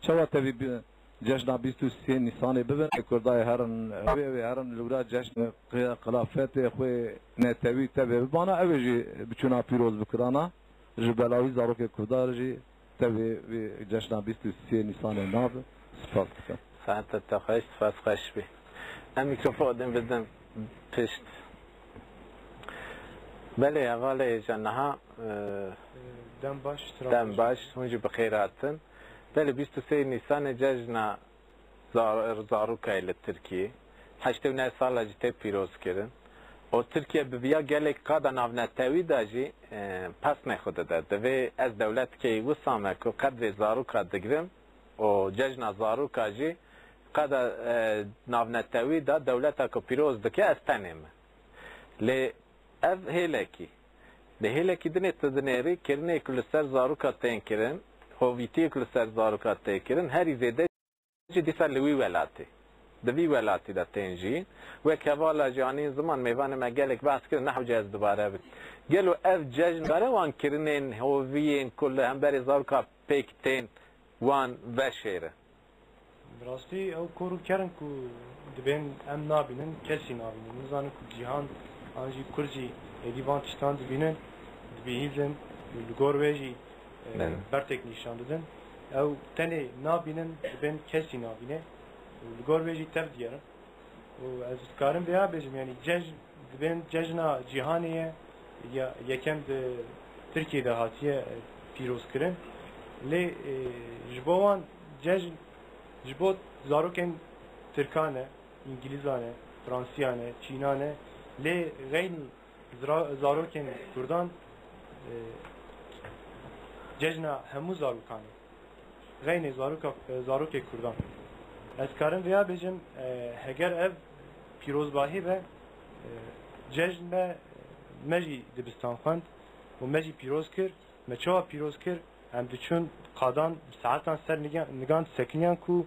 çawa tevî جشن 23 Nîsanê bibin Kurdayê herin wê herin li wira ceşn xilafetê xwe netewî tevê bibana ew jî biçûna pîroz bikirana ji belawî zarokê Kurda jî tevê wê ceşna 23 Nîsanê nav spas dikim. Saate te xweş spas xweş bê. Em mikrofonê bidim pişt. Belê hevalê ji niha دم باش هونجی بخیر هاتن بله 23 نیسان جشن زاروکای لترکیه 89 سال جته پیروز کردن و ترکیه ببیا گلک قادا ناونتاوی داجی پس نخوده ده دوی از دولت که وسامه که قدر زاروکا دگرم و جشن زاروکا جی قادا ناونتاوی دا دولت که پیروز دکه از تنمه لی اف هیلکی ده هیلکی دنه تدنیری کرنه کلسر زاروکا تین کرن هویتی کلسر زاروکا تین کرن هری زیده جدی سر لوی ولاتی دوی ولاتی دا تنجی و کوالا جانی زمان میوان ما گلک بحث کرن نحو جاز دوباره بید گلو اف ججن باره وان کرنین هویین کل هم بری زاروکا پیکتین وان وشیره براستی او کورو کرن کو دبین ام نابینن کسی نابینن نزانن کو جهان آنجی کرجی ایدیوان تشتان دبینن دبیهیزن لگور ویجی برتک نشان دادن او تنه نابینن دبین کسی نابینه لگور ویجی تر دیارن و از کارم بیا بیجم یعنی دبین ججنا جهانیه یا یکم ده ترکیه ده هاتیه پیروز کرن لی جبوان ججن جبوت زاروکن ترکانه انگلیزانه فرانسیانه چینانه لی غین زاروکن کردان ججنا همو زاروکانه غین زاروک کردان از کارم ویا بیجم هگر اف پیروزباهی به ججن به مجی دبستان خواند و مجی پیروز کرد مچوا پیروز کرد هم دچون قادان ساعتان سر نگان سکنیان کو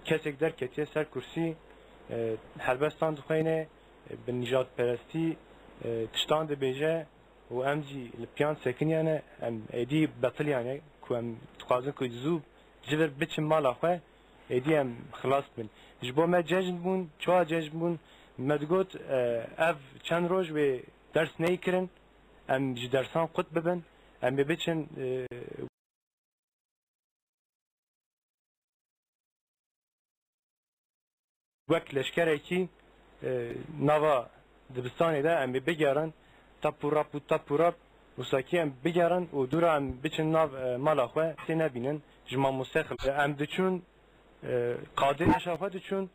کسک در کتیه سر کرسی هربستان دخوینه به نجات پرستی تشتان ده بیجه و امجی لپیان سکنیانه ام ایدی بطلیانه کو ام تقاضن کو زوب جبر بچم مالا خواه ایدی ام خلاص بن جبو ما ججن بون چوا ججن بون مدگوت اف چند روز به درس نیکرن ام جی درسان قط ببن ام بچن وک لشکره کی نوا دبستانی ده ام بگیرن تاپوراب وساکی ام بگیرن و دورا ام بچن ناو مالا خواه تی نبینن جما مستخل ام دچون قادر نشافه دچون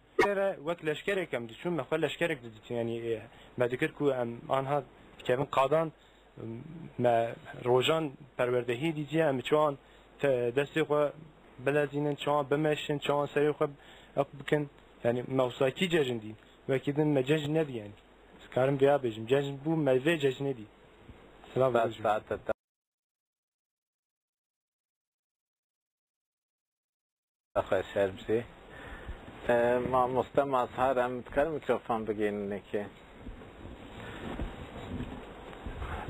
وک لشکره کم دچون مخواه لشکره دچون یعنی مدکر کو ام آنها که قادان ما روزان پروردهی دیجیه ام چوان دستی خواه بلازینن چوان بمشن چوان سری خواه بکن yani mevsaki cecin diyeyim. Belki de mececin ne diye yani. Karım veya bejim. Cecin bu meyve cecin ne diye. Selam aleyküm. خیر بسی ما مستمع اظهار هم بکر میکروفون بگین که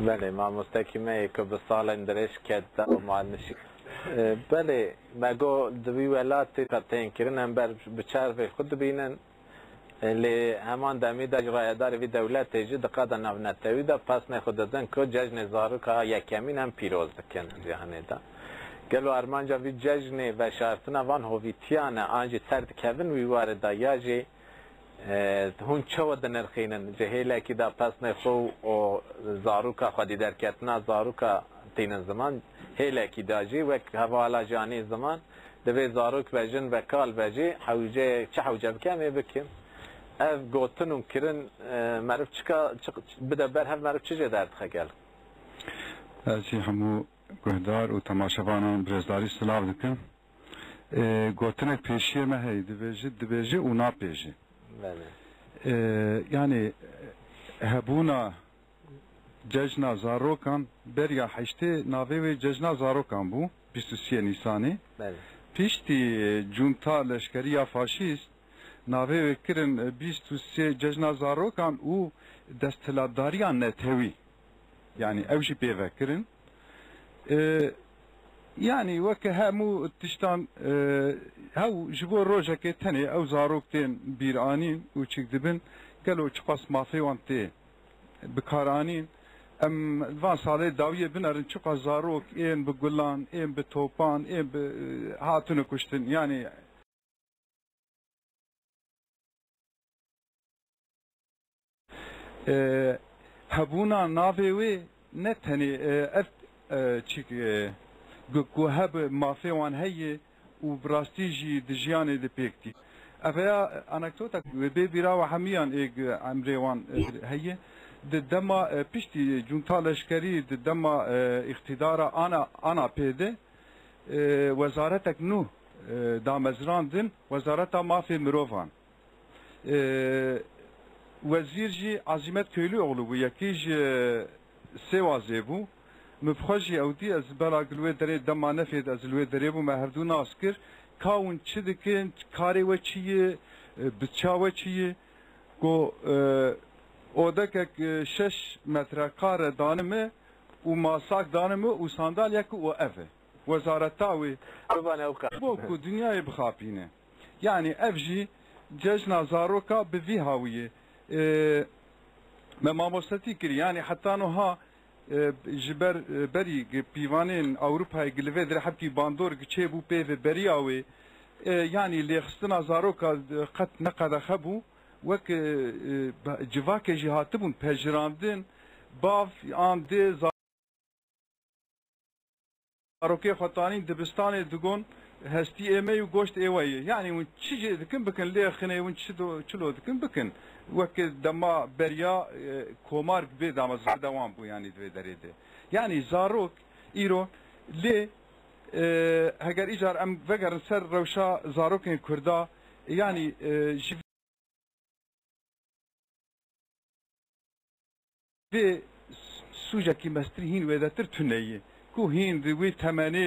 بله ما مستکیمه که به سال اندرش کده و معلنشی بله مگو دوی ولاتی قطعین کرن هم بر بچار خود بینن لی همان دمی دا جرایدار وی دولت ایجی دا قادا نونتوی دا پس نخود دادن که ججن زاروکا یکمین هم پیروز دکنن جهانه دا گلو ارمانجا وی ججن و شارتنا وان هویتیان آنجی سرد کبن وی وارد یا جی هون چو دا نرخینن جهیله که دا پس نخو و زاروکا خودی درکتنا زاروکا تین زمان هیله کی داجی و حوالا جانی زمان دوی زاروک بجن و کال بجی حوجه چه حوجه بکمی بکیم اف گوتنون کرن معروف چکا بده بر هف معروف چه درد خگل چی همو گهدار و تماشاوانان برزداری سلاو دکم گوتنک پیشیه مهی دبیجی و نا پیجی yani hebuna cejna zarokan berya heşte nave ve cejna zarokan bu 23 Nisan'ı. Pişti junta leşkeriya faşist nave ve kirin 23 cejna zarokan u desteladariya netevi. Yani evji pevekirin. Yani vek hemu tiştan hev jibo rojake tane ev zarokten bir anin u çıkdibin gelo çıpas mafevanti bikaranin ام وان ساله داویه بنارن چقا زاروک این به گلان این به توپان این به هاتون کشتن یعنی هبونا ناوی نه تنی چیک گوهب مافی وان هی و براستی جی دجیان د پیکتی افیا انکتوتا به بیرا و همیان ایگ امری وان هی دما پشتی جونتا لشکری دما اقتدار انا پیده وزارتک نو دامزراندن وزارت مافی مروفان وزیر جی عظیمت کیلو اغلو و یکیج سوازه بو مفخوشی اودی از بلاگلوی دره دما نفید از لوی دره بو مهردو ناسکر کاون چی دکن کاری و چیه بچا و چیه گو اودک 6 متر کار دانمه و ماساک دانمه و ساندال یک و افه وزارتاوی بوكو دنياي بخابينه يعني افجي ججنا زاروكا بفي هاويه ما مستي كري يعني حتى نها جبر بري بيوانين اوروبا جلفه در حبكي باندور تشيبو بي برياوي يعني اللي خصنا زاروكا قد نقد خبو وك جواك جهاتبون بجراندن باف ان دي روكي خطاني دبستاني دغون هستي امي وغوشت ايوي يعني وين تشي دكن بكن لي خني وين تشلو دكن بكن وك دما بريا كومار بي دامز دوام بو يعني دوي دريده يعني زاروك ايرو لي هاجر ايجار ام فغر سر روشا زاروكين كردا يعني في سوجا مستريين وذاتر تنيه کو هند وی تمنی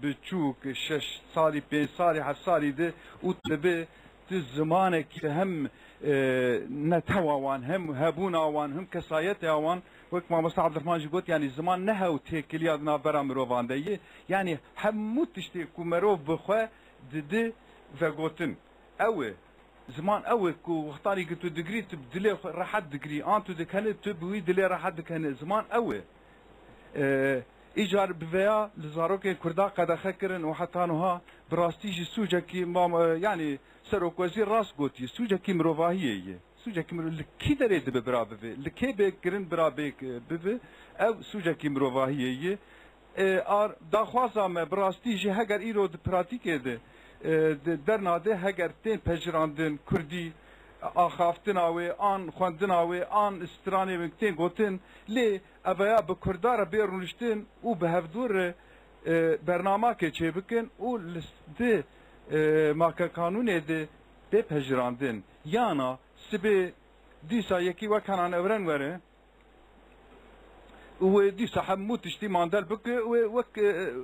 بچوک 6 سالی 5 سالی 7 سالی ده او تبه تو زمانه که هم نتوان هم هبون آوان هم کسایت آوان وقت ما مستعد عبدالرحمن جی گفت یعنی زمان نه او تکلی ادنا برام روانده یعنی همو تشتی کو مرو بخوا دده و گوتن او زمان او کو وقتانی که تو دگری تبدلی راحت دگری آن تو دکنه تو بوی دلی راحت دکنه زمان او ایجار بویا لزاروک کردا قدخه کرن و حتی نها براستیج سوجا کی ما یعنی سروک وزیر راست گوتی سوجا کی مروواهیه سوجا کی مرو لکی داره دب برابه لکی بکرن برابه ببه او سوجا کی مروواهیه ار داخوازم براستیج هگر ایرو د پراتیکه ده در ناده هگر تین پجراندن کردی آخافتن آوی آن خواندن آوی آن استرانی مکتین گوتن لی اویا به کردار بیرونشتن او به هفدور برنامه که چه بکن او لسته ماکه قانون ده بپجراندن یانا سبه دیسا یکی وکنان اورن وره و دیسا همو تشتی ماندل بکه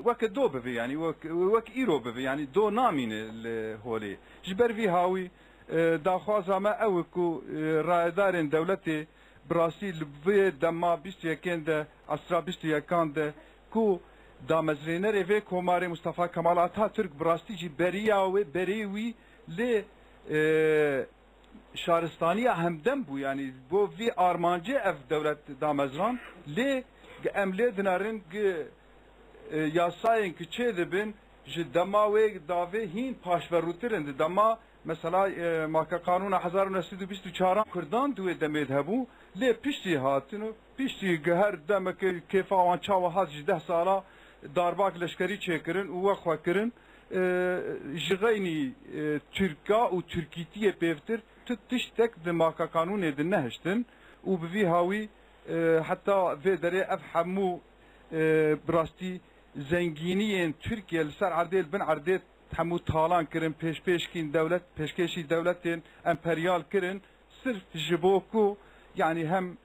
وک دو بوی یعنی وک ایرو بوی یعنی دو نامین هولی جبر وی هاوی داخوازا ما او کو رایدارن دولتی براسیل و دما 21 ده اسرا 21 ده کو دامزرینر و کومار مصطفی کمال اتاتürk براستی جی بریا و بریوی ل شارستانی همدم بو یعنی بو وی آرمانجی اف دولت دامزران ل امله دنارن یاساین که چه دبن جدما و داوی هین پاشوروترند دما مثلا ماکه قانون 1924 کردان دوی دمید هبو لی پشتی هاتنو پشتی گهر دمک کیفا وان چاو هات 10 سالا دارباک لشکری چیکرن و وقفا کرن جغینی ترکا و ترکیتی پیفتر تشتک د ماکه قانون د نهشتن و بوی هاوی حتی و دره افهمو براستی زنگینی ترکیه لسر عردیل بن عردیل همو تالان کرن پیشکین دولت پیشکشی دولتین امپریال کرن صرف جبوکو یعنی هم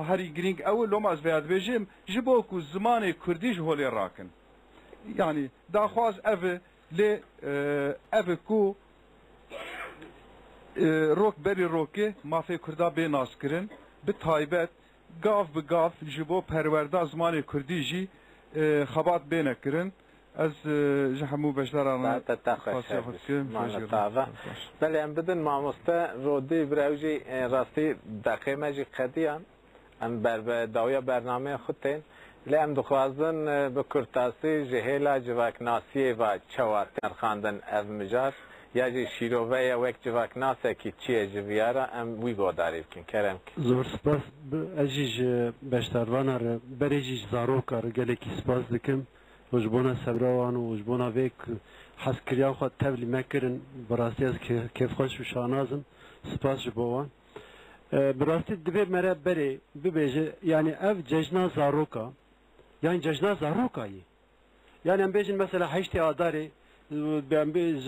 هری گرینگ اول لوم از بیاد بجیم جبوکو زمان کردیش هولی راکن یعنی داخواز او کو روک بری روکه مافی کردا بی ناس کرن به تایبت گاف به گاف جبو پرورده زمان کردیجی خبات بینه کرن از جهمو بشداران بله ام بدن ماموسته رودی براوجی راستی دقیقه جی قدیان ام بر داویا برنامه خودتین لی ام دخوازن به کرتاسی جهیلا جواکناسی و چواتر خاندن او مجار یا جی شیروه یا وک جواک ناسه که چیه جویاره ام وی گوداری بکن کرم که زور سپاس اجیج بشتروان ار بریجیج زاروک ار گله کی سپاس دکم وجبونا سبروان و وجبونا ویک حس کریان خود تبلی مکرن براستی از کیف خوش و شانازم سپاس جبوان براستی دبی مره بری ببیجه یعنی اف ججنا زاروکا yani cejna zarokayı. Yani em bejin mesela heşte adarı ben biz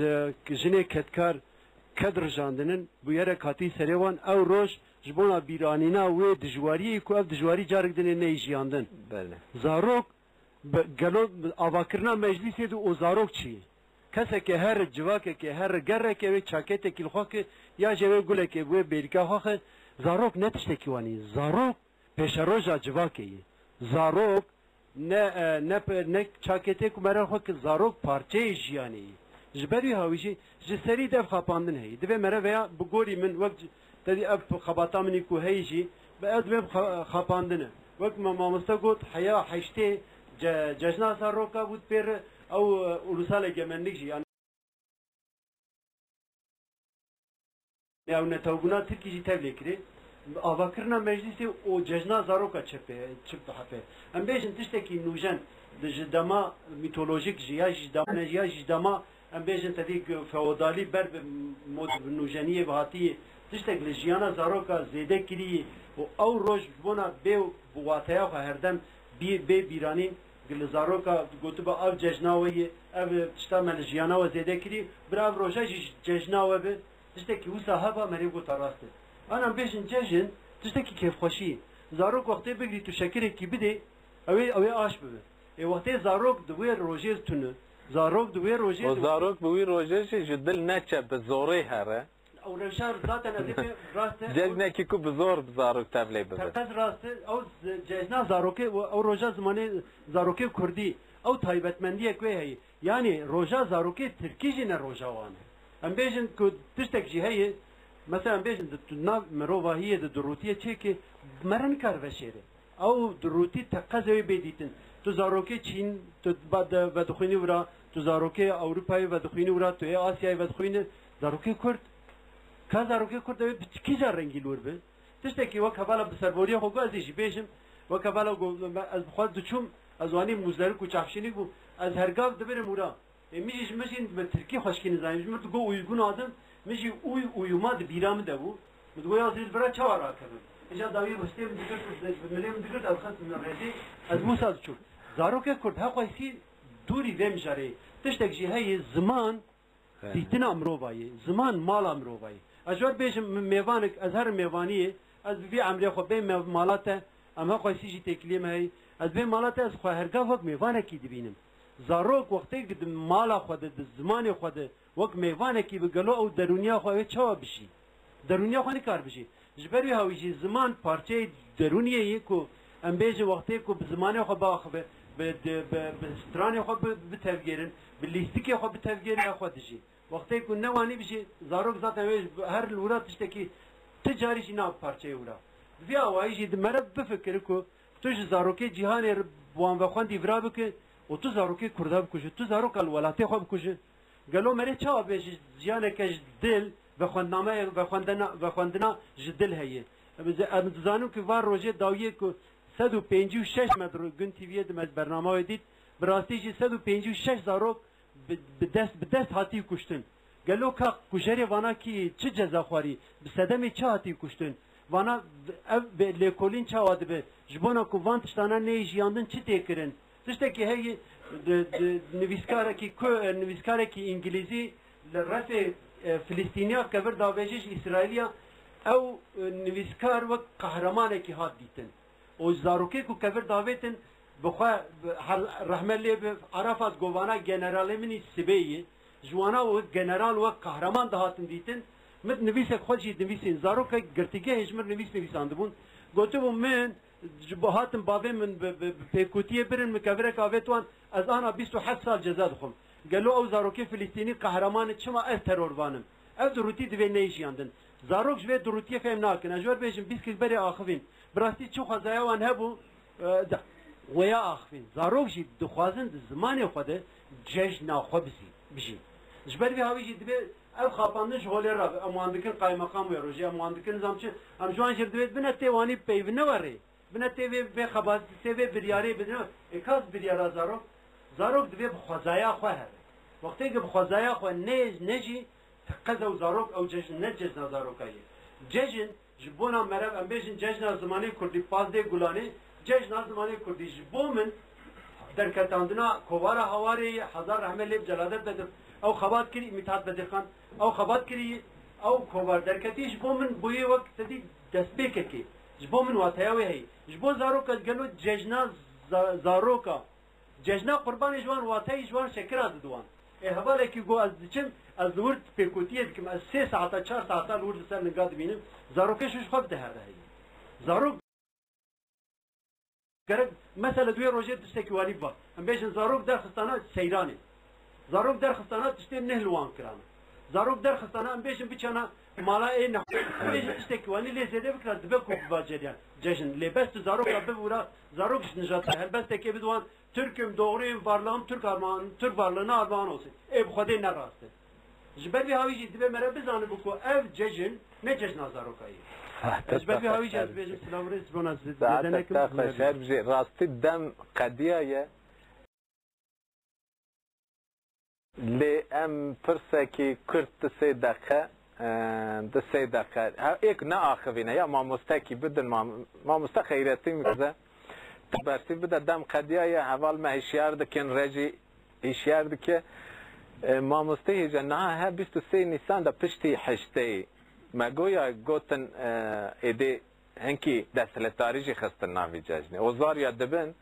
jine ketkar kadr jandının bu yere katı serevan ev roj jbona biranina ve dijwariye ku ev dijwari cargdine ne jiyandın. Bəli. Zarok galo avakirna meclisi de o zarok çi. Kese ke her civake ke her gerre ke ve çakete kilxake ya jeve gule ke bu belka xaxe zarok ne tişteki vani. Zarok peşeroja civake. Zarok ne çakete ku meral xo ki zarok parçe jiyani. Jberi havişi jiseri dev xapandın hey. Deve mere veya bu gori min vakt tedi ev xabata mini ku heyji be ev xapandın. Vakt mamamasta got haya heşte cejna zaroka bud per او ulusal egemenlik yani yani tavguna Türkiye tevlikri avakırna meclisi o cejna zaroka çıktı hape. Em bejin tişteki nujen dama mitolojik jiydama em bejin tadik feodali ber mod nujeniye vahati tiştek jiyana zaroka zede kiri o av roj bona be bu vataya herdem be biranin Zaroka gotuba av cejnavi ev tiştamel jiyana ve zedekiri brav roja cejnavi be tişteki usa haba meri gotarastı. Anam beşin cejin tişteki kefxoşi zarok vakti begri tu şekere ki bide ev aş be. Vakti zarok duver roje tunu zarok duver roje o zarok bu roje jidil neçe be zori here او رشار zaten azife rastı cejne ki ku zor zarok tevle be. Terkaz rastı o cejna zaroke o roja zamanı zaroke kurdi o taybetmendiye koy yani roja zaroke Türkiye ne roja wan. Em bejin ku tiştek jihe mesela bejin tuna merovahiye de durutiye çeki meran kar veşeri. O duruti takazeyi beditin. Tu zaroke Çin tu bad ve dukhini vra tu zaroke Avrupa'yı ve dukhini vra tu Asya'yı ve dukhini zaroke Kürt Kazaroke Kürt ev kiza rengi lur be. Tişteki vak havala bservoriye xo gazi bejim vak havala az bxwaz duçum az wani muzları ku çafşini bu az hergav dibere mura. Mişiş mişin be Türkiye xoşkini zaymış mı go uygun adım mişi uyuma de biram de bu. Bu go yazil bra çavara kabı. İja davi bustem dikkat milem dikkat alxat minredi az musa duçum. Zaroke Kürt ha qaysi duri vemjari. Tişteki hay zaman Dîtina mirovayê, ziman mala mirovayê. Ez wer bêjim mêvanek ez her mêvaniyê, ez bi vî emrê xwe bê mala te, em xwesî jî têkiliyê me heye, ez bê mala te ez xwe hergav wek mêvanekî dibînim. Zarok wextê di mala xwe de, di zimanê xwe de, wek mêvanekî bi gelo ew derûniya xwe wê çawa bişî. Derûniya xwe nikar bişî. Ji ber wî hawî jî ziman parçeyê derûniyê ku em bêjin wextê ku bi zimanê xwe biaxive, bi stranê xwe bitevgêrin, bi lîstikê xwe bitevgêrin xwe dijî. Vakti ku nevani bir şey zarok zaten her lurat işte ki ticari şey ne parçayı ura. Via vay jid merab bifkir ku tu zaroke cihanê buan ve xwendî vira bike û tu zaroke Kurda bikuje tu zarok al welatê xwe bikuje. Gelo mere çawa bê ji ciyaneke ji dil ve xwendname ve xwendina ji dil heye. Em dizanim ki var roje dawiyê ku 156 metr gün TV'ye de ez bername dît bi rastî jî 156 zarok bi dest hatî kuştin. Gelo ka kujerê vana ki çi ceza xwarî bi sedemê çi hatî kuştin. Vana ev lêkolîn çawa dibe ji bona ku van tiştana nê jiyandin çi tê kirin. Tiştekî heye nivîskarekî İngilîzî li refê Filîstîniya kevir davêjî ji İsraîliya ew nivîskar wek qehremanekî hat dîtin. O zarokê ku kevir davêtin بخوا رحمت لی به عرفات گوانا جنرال منی سبیه جوانا و جنرال و قهرمان دهاتن دیتن مد نویس خودی نویسین زارو که گرتیگه هجمر نویساند بون گوتو من جبهاتم بابه من پیکوتیه برن مکفره کاوتوان از آنها 27 سال جزا دخم قالوا او زارو که فلسطینی قهرمان چما از ترور وانم از دروتی دوی نیشیاندن زاروک جوی دروتی فهم ناکن اجور بیشم بیسکل بری آخوین براستی چو خزایوان هبو ویا آخوین زاروک جی دخوازن زمان خود جشن ناخو بسی جبر به هاوی جی دبی ev xapandin ji holê re em wan dikin qaymakam wê rojê em wan dikin zam çi em ji wan jî divê bine tê wanî peyvîne warê bine tê vê xebatî tê vê biryarê bidin kas biryara zarok zarok divê bi xwezaya xwe here wextê ki bi xwezaya xwe ne jî qez ew zarok ew cejn ne cejna zarokayê cejn ji bona merev em bêjin cejna zimanê kurdî pazdê gulanê cejna zimanê kurdî ji bo min derketandina kovara hawarê hezar rehme lêv celadet bedir ew xebat kirî Mithat Bedirxan ew xebat kirî ew kovar derketî ji bo min bûyê wek sedî destpêkekê ji bo min wateya wê heyî ji bo zaroka gelo cejna zaroka cejna qurbanê ji wan wateyî ji wan şekira didwan hevalekî got ez diçim ez li wir pêkotiyê dikim ez 3 saata 4 saata li wir li ser niga dibînim zarokê ji xwe bidiherde heyî zarok gerek mesela duya rojê tiştekî wanî biba em bêjin zarok derxistana seyranê zarok derxistana tiştê neh li wan kirane zarok derxistana em bêjin biçana mala ê ne bêjin tiştekî wanî lê zêde bikira dibe ku biba ceriyan cejin lêbest zaroka bibûra zarok ji nijata helbestekê bidwan Türk'üm doğruyum varlığım Türk armağan Türk varlığına armağan olsun ev xwedê ne rast e ji ber vê havî jî dibe mere bizanî ku ev cejin ne cejna zarokayê ji ber vê havî jî ez bêjim silavrê zibona zêdenekim xweşer bijî rastî dem qediya ye lê em pirsekî Kurd di sê deqe êk neaxivîne ya mamostekî bidin mamoste xeyretî mikize bersî bide dem qediya ye heval me hişyar dikin rejî hişyar dike mamostê hêje niha he 23 Nîsan de piştî heşteyê me goya gotin êdê hinkî desthiletarî jî xistin navê cejnê o zariya dibin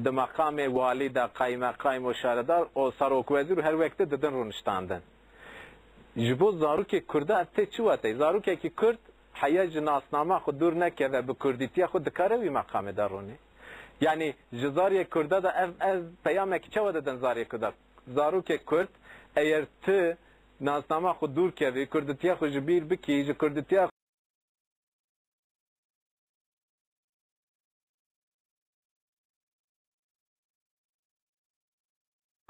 di meqamê walî de qaymeqayî û şaredar û serokwezîr û her wektê didin rûniştandin ji bo zarokê Kurda tê çi wetey zarokekî Kurd heya ji nasnama xwe dûr nekeve bi kurdîtiya xwe dikare wî meqamê de rûnê yani ji zariyê Kurda da ev peyamekî çawa didin zariyê Kurda zarokê Kurd eğer tu nasnama xwe dûr kevî kurdîtiya xwe ji bîr bikî ji kurdîtiya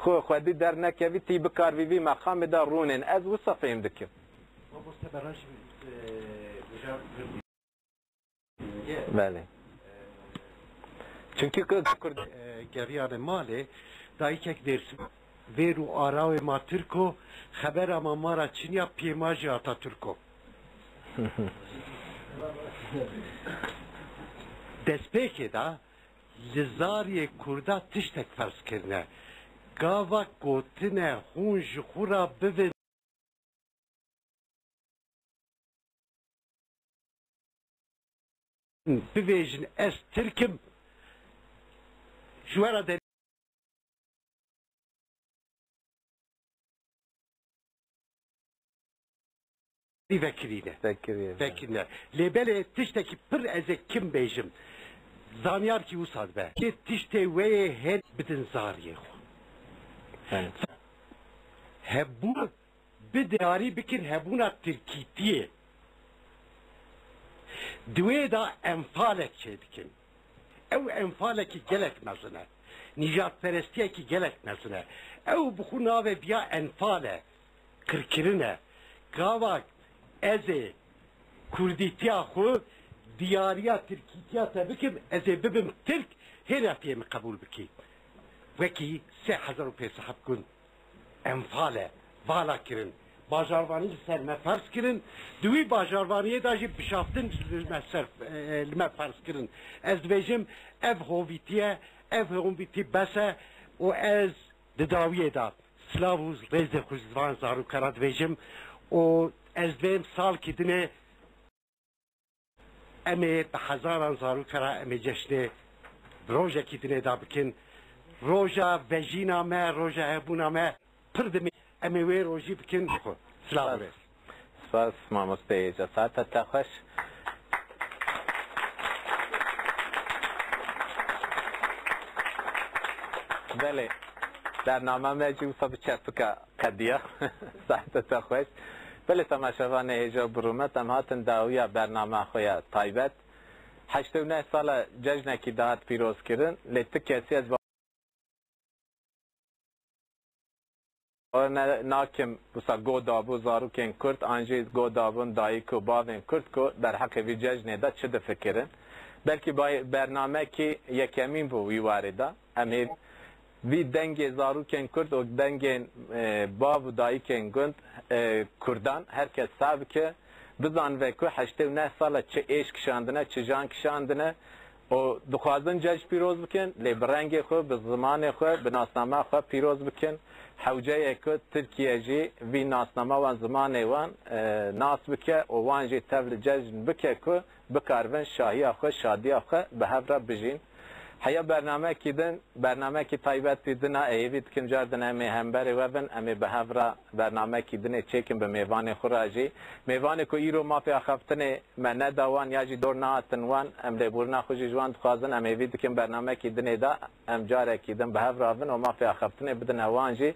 xwedî dernekevî tî bikarvî vî meqamê de rûnên ez wisa fêm dikim belê çünkü Kurd geriyane malê dayîkek dersim vê û arawê ma Tirko xebera ma mara Çîniya pêma jî hata Tirko destpêkê da li zariyê Kurda tiştek ferz kirine gava gotine hûn ji xwe ra bivin bivêjin ez Tirkim ji wera vekirîne lêbelê tiştekî pir ez ê kim bêjim zanyar kî wisa dibe tiştê wê yê her bidin zariyê xwe hebûn bi diyarî bikin hebûna tirkîtiyê di wê da enfalek çê dikin ew enfalekî gelek mezin e nîjatperestiyekî gelek mezin e ew bi xwe navê biya enfale kirkirin e gava ez ê kurdîtiya xwe diyariya tirkîtiya te bikim ez ê bibim Tirk hêna pê min qebûl bikî wekî 3500 gund enfale vala kirin bajarvanî li ser me ferz kirin di wî bajarvaniyê da jî bişaftin li me ferz kirin ez dibêjim ev hovîtiye ev hovîtî bes e û ez di dawiyê da silav û rêzê xwe ji van zarokera dibêjim û ez dibêm salkî dinê em ê bi hezaran zarokera em ê ceşnê rojekî dinê da bikin roja vejîna me roja hebûna me pir dimê em ê wê rojî bikin xwe silav rêz spas mamosteyê cesareta te xweş belê bername me cî wisa bi çepika qediya saeta te xweş belê temaşevanê hêja birûmet em hatin dawiya bername xwe ya taybet 89 sala cejnekî dihat pîroz kirin lê ti kesî ez ناکم بسا گو دابو زاروکین کرد آنجی گو دابون دایک و باوین کرد که در حق وی ججنه دا چه دفکرن بلکه برنامه که یکمین بو وی وارده امی وی دنگ زاروکین کرد و دنگ باو و دایکین گند کردان هرکس صاحب که بزن و که 89 ساله چه ایش کشاندنه چه جان کشاندنه و دخوازن جج پیروز بکن لی برنگ خو به زمان خو به ناسنامه خو پیروز بکن حوجه که ترکیه جی وی ناسنامه وان زمان وان ناس بکه و وان جی تبل جج بکه که بکارون شاهی خو شادی خو به هفره بجین حیا برنامه کی تایبت دیدن ایوید کن جاردن امی همبر وبن امی به هفره برنامه کی دنه چکن به میوان خراجی میوان کو ایرو مافیا خفتن من ندوان یا جی دور ناتن وان ام لیبورنا خوجی جوان خازن امی وید کن برنامه کی دنه دا ام جاره کی دن به هفره وبن و مافیا خفتن بدن وانجی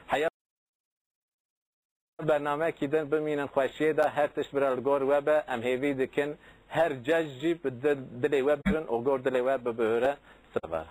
حیا برنامه کی دن بمینن خوشیه دا هر تش برال گور وب ام هیوید کن هر جج جی دلی وب برن و گور دلی وب بهره سبا